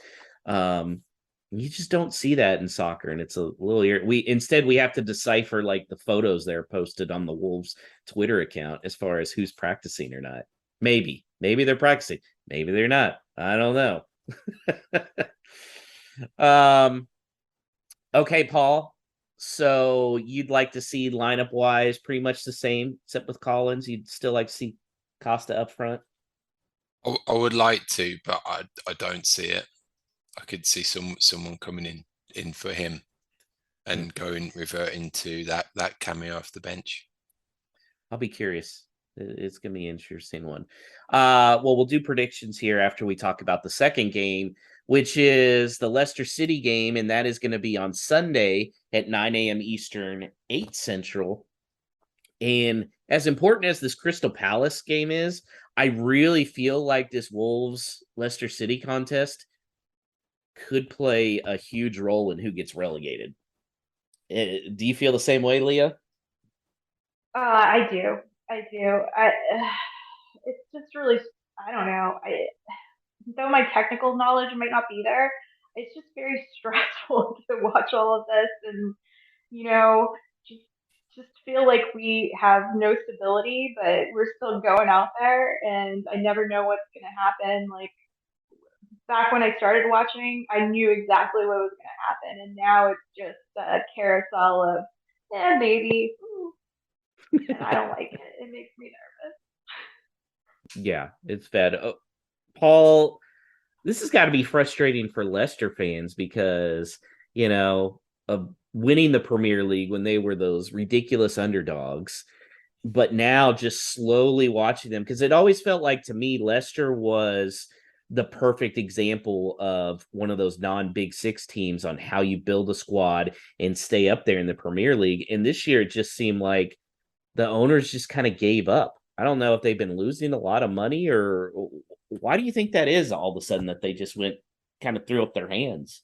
You just don't see that in soccer, and it's a little we have to decipher like the photos that are posted on the Wolves Twitter account as far as who's practicing or not. Maybe they're practicing, maybe they're not. I don't know. Okay, Paul. So you'd like to see lineup wise pretty much the same, except with Collins. You'd still like to see Costa up front. I would like to, but I don't see it. I could see someone coming in for him and reverting to that cameo off the bench. I'll be curious. It's gonna be an interesting one. Well, we'll do predictions here after we talk about the second game, which is the Leicester City game, and that is going to be on Sunday at 9 a.m. Eastern, 8 Central. And as important as this Crystal Palace game is, I really feel like this Wolves Leicester City contest could play a huge role in who gets relegated. Do you feel the same way, Leah? I do. It's just really, I don't know. Though my technical knowledge might not be there, it's just very stressful to watch all of this, and you know, just just feel like we have no stability, but we're still going out there, and I never know what's gonna happen. Like back when I started watching, I knew exactly what was gonna happen, and now it's just a carousel of, maybe. And I don't like it. It makes me nervous. Yeah, it's bad. Paul, this has got to be frustrating for Leicester fans because, of winning the Premier League when they were those ridiculous underdogs, but now just slowly watching them, because it always felt like to me Leicester was the perfect example of one of those non-Big Six teams on how you build a squad and stay up there in the Premier League. And this year it just seemed like the owners just kind of gave up. I don't know if they've been losing a lot of money, or why do you think that is all of a sudden that they just went kind of threw up their hands?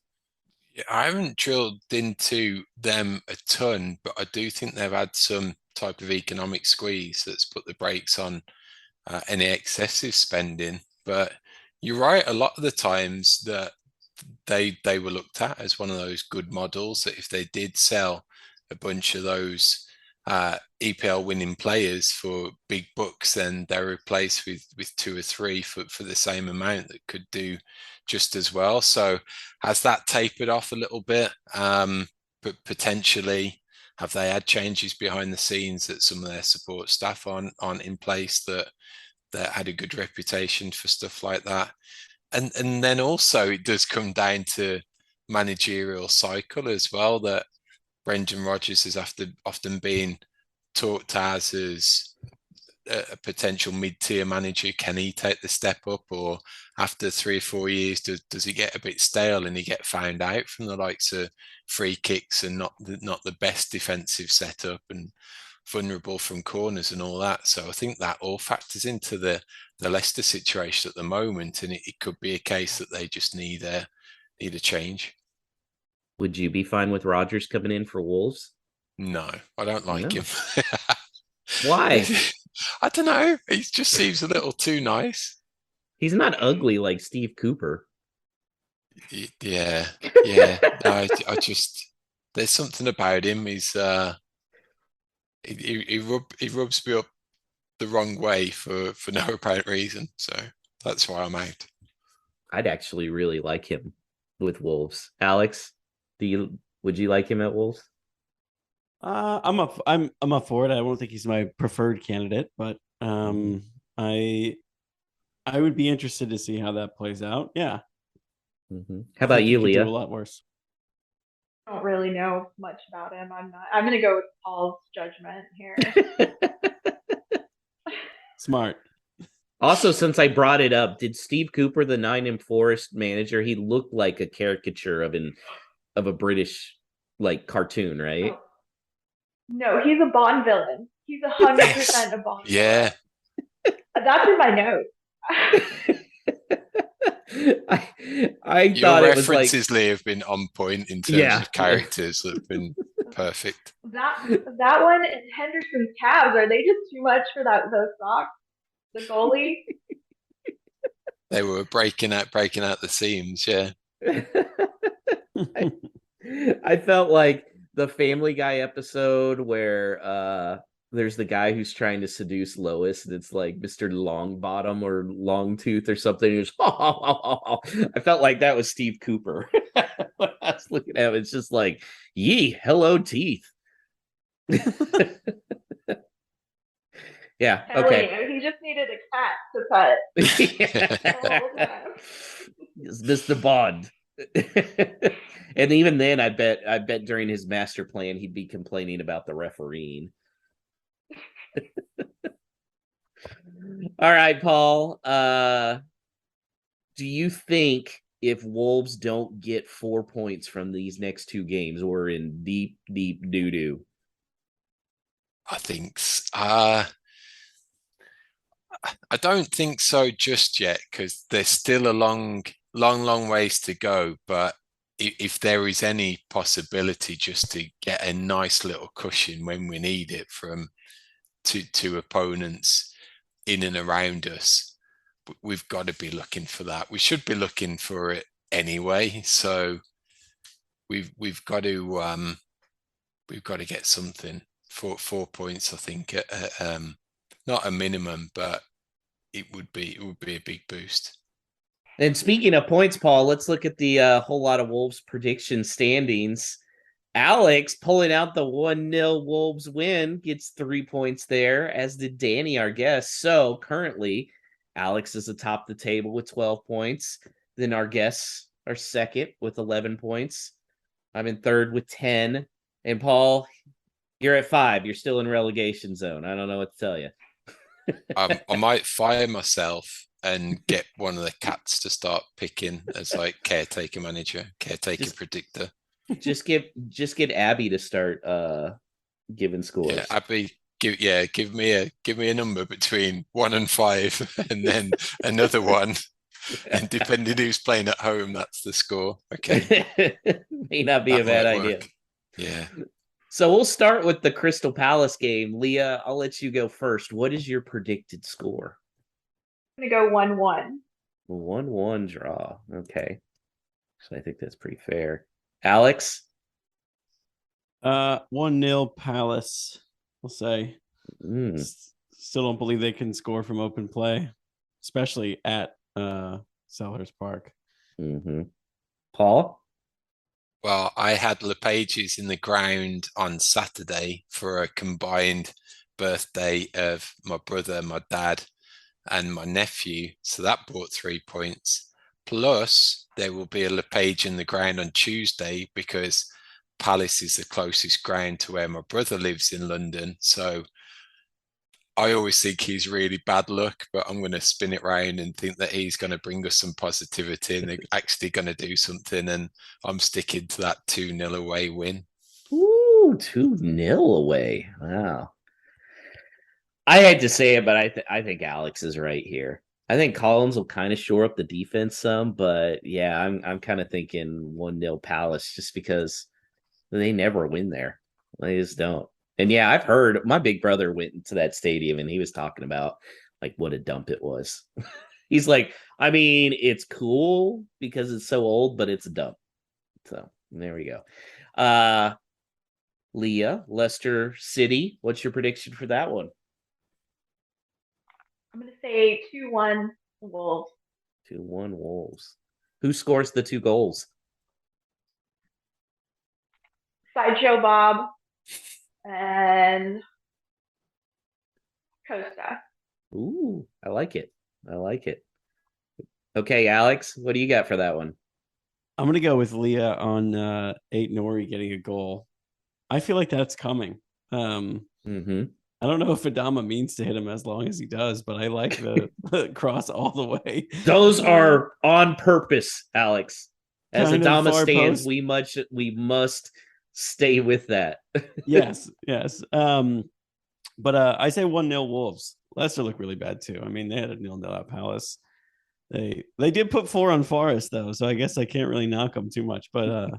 Yeah, I haven't drilled into them a ton, but I do think they've had some type of economic squeeze that's put the brakes on any excessive spending. But you're right. A lot of the times that they were looked at as one of those good models that if they did sell a bunch of those EPL winning players for big bucks, then they're replaced with two or three for the same amount that could do just as well. So has that tapered off a little bit? But potentially, have they had changes behind the scenes that some of their support staff aren't in place that had a good reputation for stuff like that? And then also it does come down to managerial cycle as well, that Brendan Rodgers has often been talked as a potential mid-tier manager. Can he take the step up, or after 3 or 4 years does he get a bit stale and he get found out from the likes of free kicks and not the best defensive setup and vulnerable from corners and all that? So I think that all factors into the Leicester situation at the moment, and it could be a case that they just need a change. Would you be fine with Rodgers coming in for Wolves? No, I don't like him. Why? I don't know. He just seems a little too nice. He's not ugly like Steve Cooper. Yeah. No, I just, there's something about him. He's he rubs me up the wrong way for no apparent reason. So that's why I'm out. I'd actually really like him with Wolves. Alex, would you like him at Wolves? I'm up for it. I won't think he's my preferred candidate, but I would be interested to see how that plays out. Yeah. Mm-hmm. How about you, Leah? Do a lot worse. I don't really know much about him. I'm going to go with Paul's judgment here. Smart. Also, since I brought it up, did Steve Cooper, the Nottingham Forest manager, he looked like a caricature of a British like cartoon, right? Oh. No, he's a Bond villain. He's 100% a Bond villain. That's in my notes. I Your thought it was references, Lee, have been on point in terms of characters that have been perfect. That one and Henderson's calves, are they just too much for those socks? The goalie? They were breaking out the seams, yeah. I felt like the Family Guy episode where there's the guy who's trying to seduce Lois, and it's like Mr. Longbottom or Longtooth or something. Just, I felt like that was Steve Cooper. When I was looking at him, it's just like, yee, hello, teeth. Yeah, okay. He just needed a cat to pet. Is this the Bond? And even then, I bet during his master plan he'd be complaining about the refereeing. All right, Paul. Do you think if Wolves don't get 4 points from these next 2 games, we're in deep doo-doo? I think I don't think so just yet, because there's still a long ways to go. But if there is any possibility just to get a nice little cushion when we need it from two opponents in and around us, we've got to be looking for that. We should be looking for it anyway. So we've got to get something. 4 points, I think, not a minimum, but it would be a big boost. And speaking of points, Paul, let's look at the whole lot of Wolves prediction standings. Alex pulling out the 1-0 Wolves win, gets 3 points there, as did Danny, our guest. So currently, Alex is atop the table with 12 points. Then our guests are second with 11 points. I'm in third with 10. And Paul, you're at 5. You're still in relegation zone. I don't know what to tell you. I might fire myself and get one of the cats to start picking as like caretaker manager, caretaker predictor. Just get Abby to start giving scores. Yeah, Abby, give me a number between 1 and 5, and then another one. And depending who's playing at home, that's the score. Okay. May not be a bad idea. Yeah. So we'll start with the Crystal Palace game. Leah, I'll let you go first. What is your predicted score? I'm going to go 1-1. 1-1 draw. Okay. So I think that's pretty fair. Alex? 1-0 Palace, we'll say. Mm. Still don't believe they can score from open play, especially at Selhurst Park. Mm-hmm. Paul? Well, I had LePage's in the ground on Saturday for a combined birthday of my brother, my dad, and my nephew. So that brought 3 points. Plus, there will be a LePage in the ground on Tuesday because Palace is the closest ground to where my brother lives in London. So I always think he's really bad luck, but I'm going to spin it round and think that he's going to bring us some positivity and they're actually going to do something. And I'm sticking to that 2-0 away win. Ooh, 2-0 away. Wow. I hate to say it, but I think Alex is right here. I think Collins will kind of shore up the defense some, but yeah, I'm kind of thinking 1-0 Palace just because they never win there. They just don't. And yeah, I've heard my big brother went into that stadium and he was talking about like what a dump it was. He's like, I mean, it's cool because it's so old, but it's a dump. So there we go. Leah, Leicester City. What's your prediction for that one? I'm going to say 2-1 Wolves. 2-1 Wolves. Who scores the 2 goals? Sideshow Bob and Costa. Ooh, I like it. I like it. Okay, Alex, what do you got for that one? I'm going to go with Leah on 8 Nori getting a goal. I feel like that's coming. Mm-hmm. I don't know if Adama means to hit him as long as he does, but I like the cross all the way. Those are on purpose, Alex. As Kind of Adama far stands, post. we must stay with that. Yes. But I say 1-0 Wolves. Leicester look really bad too. I mean, they had a 0-0 at Palace. They did put 4 on Forest though, so I guess I can't really knock them too much. But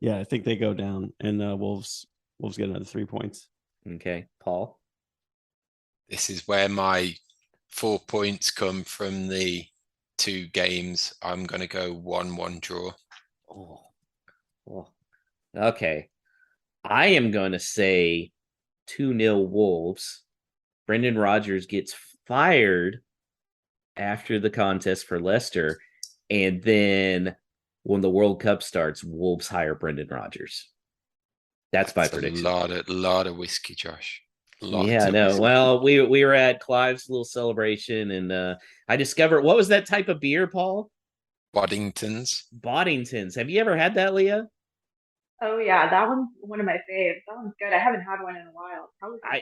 yeah, I think they go down, and Wolves get another 3 points. Okay, Paul. This is where my 4 points come from the 2 games. I'm going to go 1-1 draw. Oh. Okay. I am going to say 2-0 Wolves. Brendan Rodgers gets fired after the contest for Leicester. And then when the World Cup starts, Wolves hire Brendan Rodgers. That's my prediction. A lot of whiskey, Josh. Yeah, I know. Well, we were at Clive's little celebration, and I discovered, what was that type of beer, Paul? Boddingtons. Boddingtons. Have you ever had that, Leah? Oh yeah, that one's one of my faves. That one's good. I haven't had one in a while.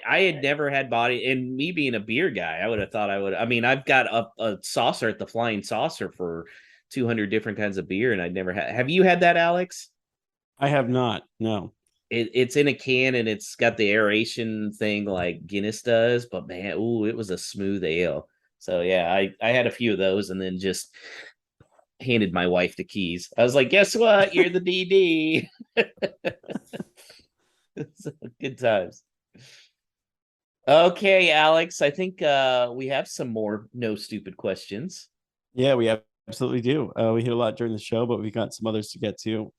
I had never had body, and me being a beer guy, I would have thought I would. I mean, I've got a saucer at the Flying Saucer for 200 different kinds of beer, and I'd never had. Have you had that, Alex? I have not. No. It's in a can and it's got the aeration thing like Guinness does, but man, ooh, it was a smooth ale. So yeah, I had a few of those and then just handed my wife the keys. I was like, guess what? You're the DD. Good times. Okay, Alex, I think we have some more no stupid questions. Yeah, we absolutely do. We hit a lot during the show, but we got some others to get to.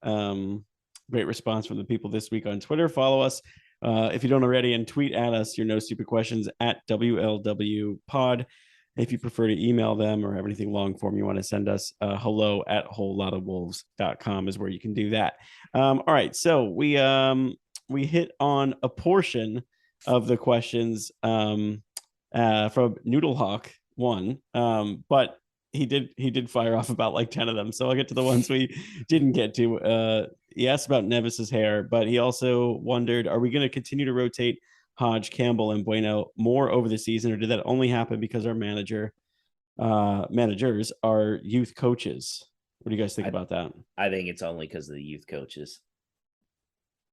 Great response from the people this week on Twitter. Follow us if you don't already, and tweet at us your no stupid questions at WLW Pod. If you prefer to email them or have anything long form you want to send us, hello at wholelotofwolves.com is where you can do that. All right, so we hit on a portion of the questions from Noodlehawk 1, but he did fire off about like 10 of them. So I'll get to the ones we didn't get to. He asked about Neves's hair, but he also wondered, are we going to continue to rotate Hodge, Campbell, and Bueno more over the season, or did that only happen because our managers are youth coaches? What do you guys think about that? I think it's only because of the youth coaches.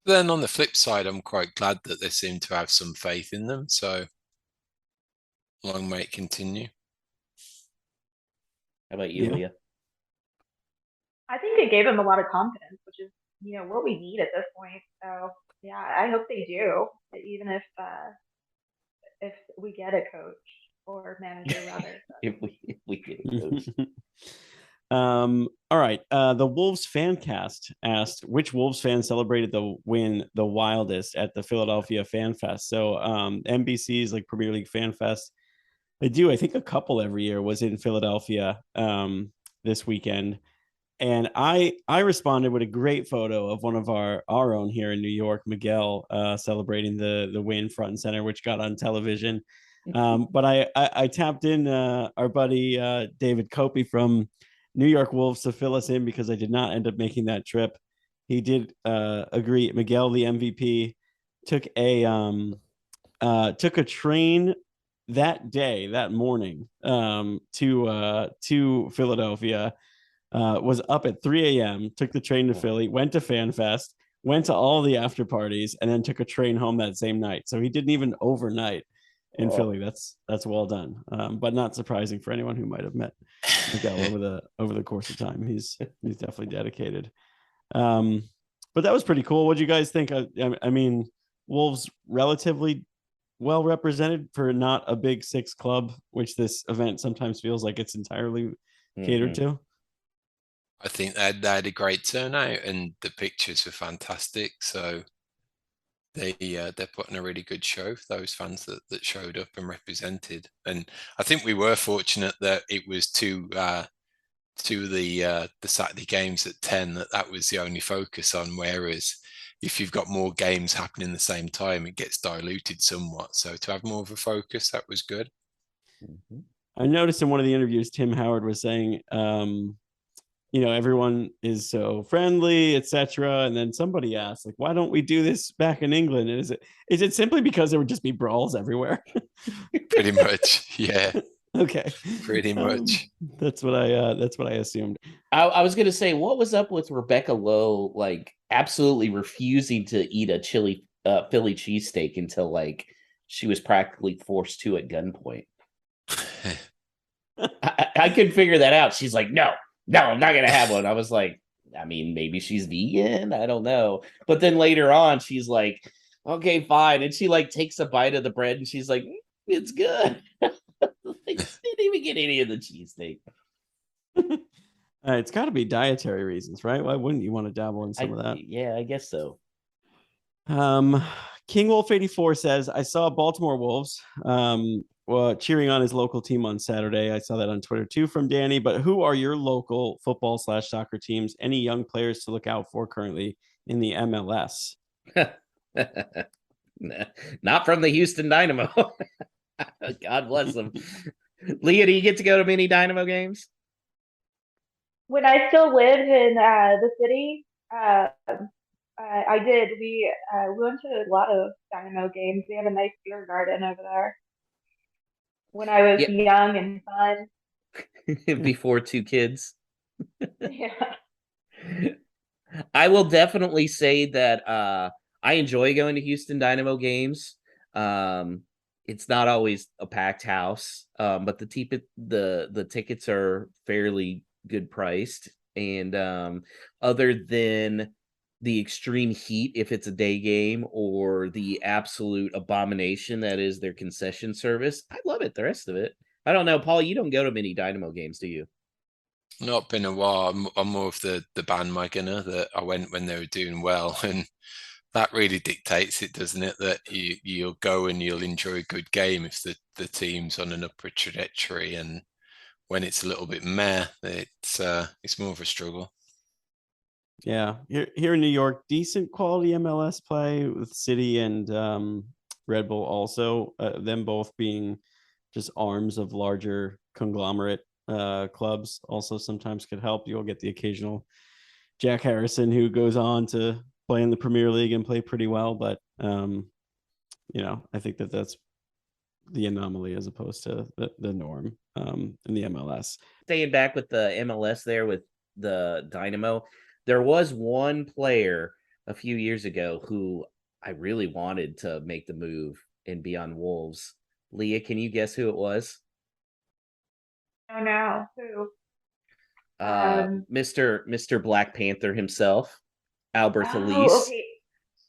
Then on the flip side, I'm quite glad that they seem to have some faith in them. So long may it continue. How about you, Leah? I think it gave him a lot of confidence, which is, what we need at this point. So yeah, I hope they do, even if we get a coach or manager rather. if We get it, Coach. All right. The Wolves fan cast asked which Wolves fan celebrated the win the wildest at the Philadelphia Fan Fest. So NBC's like Premier League Fan Fest, they do, I think, a couple every year, was in Philadelphia this weekend. And I responded with a great photo of one of our own here in New York, Miguel, celebrating the win front and center, which got on television. But I tapped in our buddy David Copey from New York Wolves to fill us in because I did not end up making that trip. He did agree. Miguel, the MVP, took a train that morning to Philadelphia. Was up at 3 a.m., took the train to Philly, went to Fan Fest, went to all the after parties, and then took a train home that same night. So he didn't even overnight in Philly. That's well done, but not surprising for anyone who might have met Miguel over the course of time. He's definitely dedicated. But that was pretty cool. What do you guys think? I mean, Wolves relatively well represented for not a big six club, which this event sometimes feels like it's entirely catered to. I think they had a great turnout and the pictures were fantastic. So they're putting a really good show for those fans that showed up and represented. And I think we were fortunate that it was to the Saturday games at 10 that was the only focus on. Whereas if you've got more games happening at the same time, it gets diluted somewhat. So to have more of a focus, that was good. I noticed in one of the interviews, Tim Howard was saying, everyone is so friendly, etc. And then somebody asked, like, why don't we do this back in England? And is it simply because there would just be brawls everywhere? Pretty much, yeah. Okay, pretty much. That's what I assumed. I was gonna say, what was up with Rebecca Lowe, like absolutely refusing to eat a Philly cheesesteak until like she was practically forced to at gunpoint? I couldn't figure that out. She's like, no, I'm not gonna have one. I was like, I mean, maybe she's vegan, I don't know. But then later on, she's like, okay, fine, and she like takes a bite of the bread and she's like, it's good. I didn't even get any of the cheesesteak. It's got to be dietary reasons, right? Why wouldn't you want to dabble in some of that? Yeah, I guess so. King Wolf 84 says, I saw Baltimore Wolves cheering on his local team on Saturday. I saw that on Twitter too from Danny. But who are your local football/soccer teams? Any young players to look out for currently in the MLS? Not from the Houston Dynamo. God bless them. Leah, do you get to go to many Dynamo games? When I still lived in the city, I did. We went to a lot of Dynamo games. We have a nice beer garden over there. When I was young and fun. Before two kids. Yeah. I will definitely say that I enjoy going to Houston Dynamo games. It's not always a packed house, but the tickets are fairly good priced. And other than the extreme heat, if it's a day game, or the absolute abomination that is their concession service, I love it. The rest of it, I don't know. Paul, you don't go to many Dynamo games, do you? Not been a while. I'm more of the bandwagoner that I went when they were doing well, and that really dictates it, doesn't it? That you'll go and you'll enjoy a good game if the team's on an upward trajectory, and when it's a little bit meh, it's more of a struggle. Yeah, here in New York, decent quality MLS play with City and Red Bull also, them both being just arms of larger conglomerate clubs also sometimes could help. You'll get the occasional Jack Harrison who goes on to play in the Premier League and play pretty well, but I think that's the anomaly as opposed to the norm in the MLS. Staying back with the MLS there with the Dynamo, there was one player a few years ago who I really wanted to make the move and be on Wolves. Leah, can you guess who it was? Oh no, who? Mr. Black Panther himself, Albert Elise. Okay.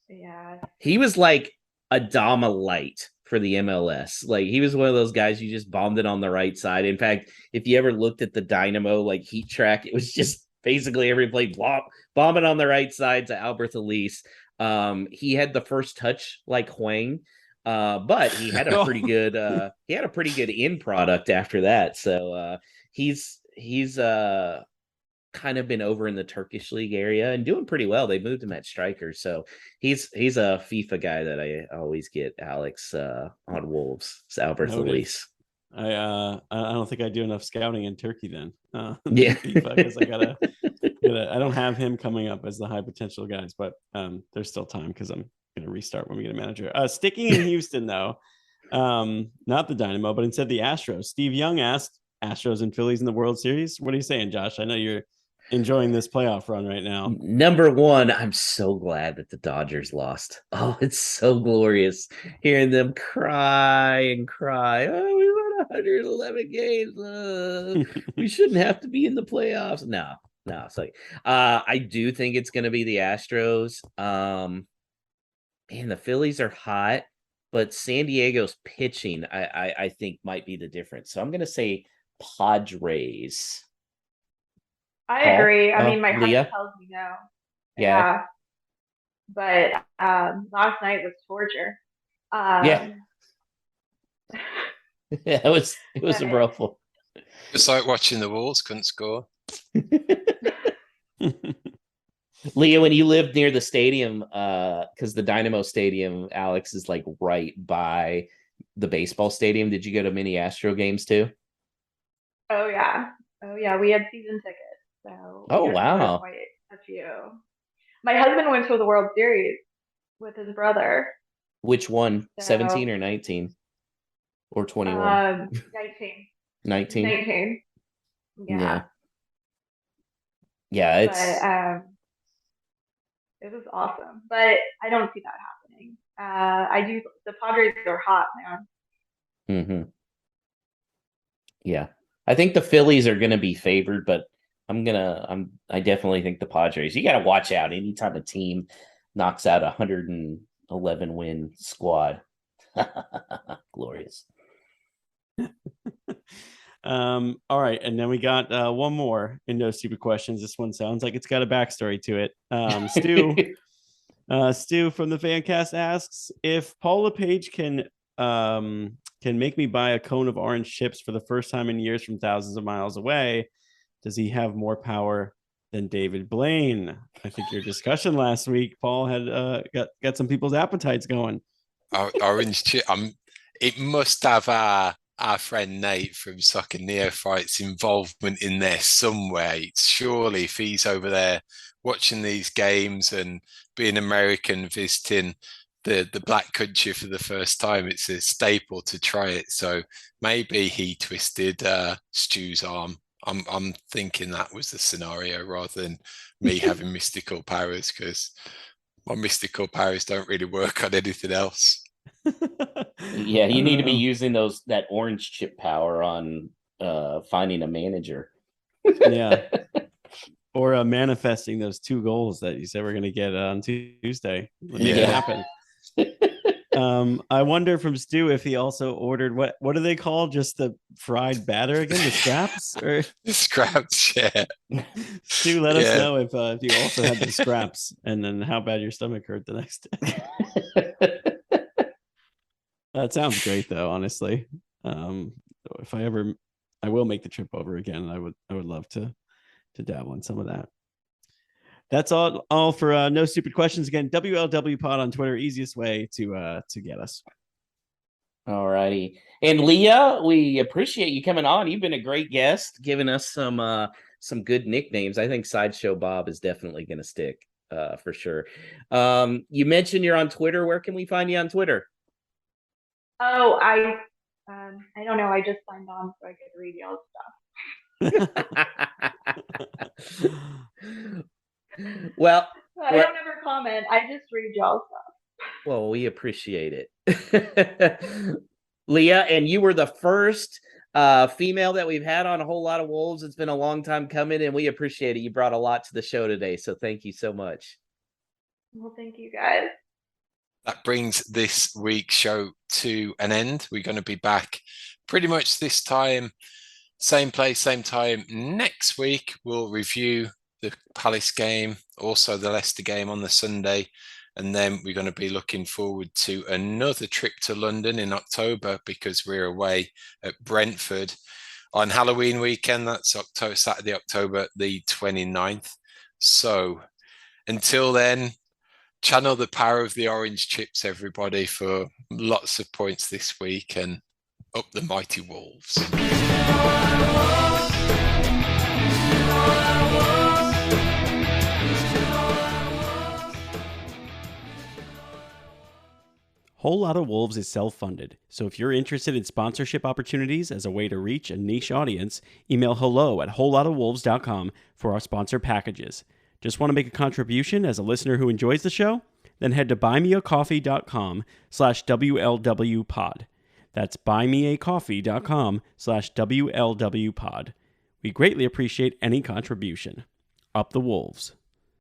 Yeah. He was like a Dama light for the MLS. Like, he was one of those guys you just bombed it on the right side. In fact, if you ever looked at the Dynamo like heat track, it was just basically every play bomb it on the right side to Albert Elise. He had the first touch like Hwang, but he had a pretty good end product after that. So he's kind of been over in the Turkish league area and doing pretty well. They moved him at striker, so he's a FIFA guy that I always get, Alex, on Wolves. It's Albert Elise. I don't think I do enough scouting in Turkey then. Yeah, because I don't have him coming up as the high potential guys, but there's still time because I'm gonna restart when we get a manager. Sticking in Houston though, not the Dynamo, but instead the Astros. Steve Young asked, Astros and Phillies in the World Series. What are you saying, Josh? I know you're enjoying this playoff run right now. Number one, I'm so glad that the Dodgers lost. Oh, it's so glorious hearing them cry and cry. Oh, we won 111 games. We shouldn't have to be in the playoffs. No, it's like I do think it's going to be the Astros. Man, the Phillies are hot, but San Diego's pitching, I think, might be the difference. So I'm going to say Padres. I agree. I mean, my Leah? heart tells me no. Yeah. But last night was torture. Yeah, it was a rough one. Just like watching the Wolves couldn't score. Leah, when you lived near the stadium, because the Dynamo Stadium, Alex, is like right by the baseball stadium. Did you go to many Astro games too? Oh yeah. We had season tickets. So oh wow, quite a few. My husband went to the World Series with his brother. Which one? 17 or 19 or 21? 19. 19. Yeah. It's but, it was awesome, but I don't see that happening. The Padres are hot, man. Mm-hmm. Yeah, I think the Phillies are going to be favored, but I definitely think the Padres. You got to watch out anytime a team knocks out a 111 win squad. Glorious. All right, and then we got one more in No Stupid Questions. This one sounds like it's got a backstory to it. Stu from the Fancast asks, if Paul LePage can make me buy a cone of orange chips for the first time in years from thousands of miles away, does he have more power than David Blaine? I think your discussion last week, Paul, had got some people's appetites going. Orange chip. It must have our friend Nate from Soccer Neophytes involvement in there somewhere. Surely if he's over there watching these games and being American, visiting the Black Country for the first time, it's a staple to try it. So maybe he twisted Stu's arm. I'm thinking that was the scenario rather than me having mystical powers, because my mystical powers don't really work on anything else. Yeah, you need to be using that orange chip power on finding a manager. Yeah. Or manifesting those 2 goals that you said we're going to get on Tuesday. Make it happen. I wonder from Stu if he also ordered what do they call just the fried batter again? The scraps? Or the scraps, yeah. Stu, let us know if you also had the scraps, and then how bad your stomach hurt the next day. That sounds great, though. Honestly, if I will make the trip over again. I would love to dabble in some of that. That's all for No Stupid Questions. Again, WLW Pod on Twitter, easiest way to get us. All righty. And Leah, we appreciate you coming on. You've been a great guest, giving us some good nicknames. I think Sideshow Bob is definitely going to stick for sure. You mentioned you're on Twitter. Where can we find you on Twitter? Oh, I don't know. I just signed on so I could read y'all's stuff. Well, I don't ever comment. I just read y'all's stuff. Well, we appreciate it. Leah, and you were the first female that we've had on A Whole Lot of Wolves. It's been a long time coming, and we appreciate it. You brought a lot to the show today, so thank you so much. Well, thank you guys. That brings this week's show to an end. We're going to be back pretty much this time, same place, same time next week. We'll review the Palace game, also the Leicester game on the Sunday. And then we're going to be looking forward to another trip to London in October because we're away at Brentford on Halloween weekend. That's Saturday, October the 29th. So until then, channel the power of the orange chips, everybody, for lots of points this week, and up the mighty Wolves. Whole Lot of Wolves is self-funded, so if you're interested in sponsorship opportunities as a way to reach a niche audience, email hello@wholelotofwolves.com for our sponsor packages. Just want to make a contribution as a listener who enjoys the show? Then head to buymeacoffee.com/WLWpod. That's buymeacoffee.com/WLWpod. We greatly appreciate any contribution. Up the Wolves.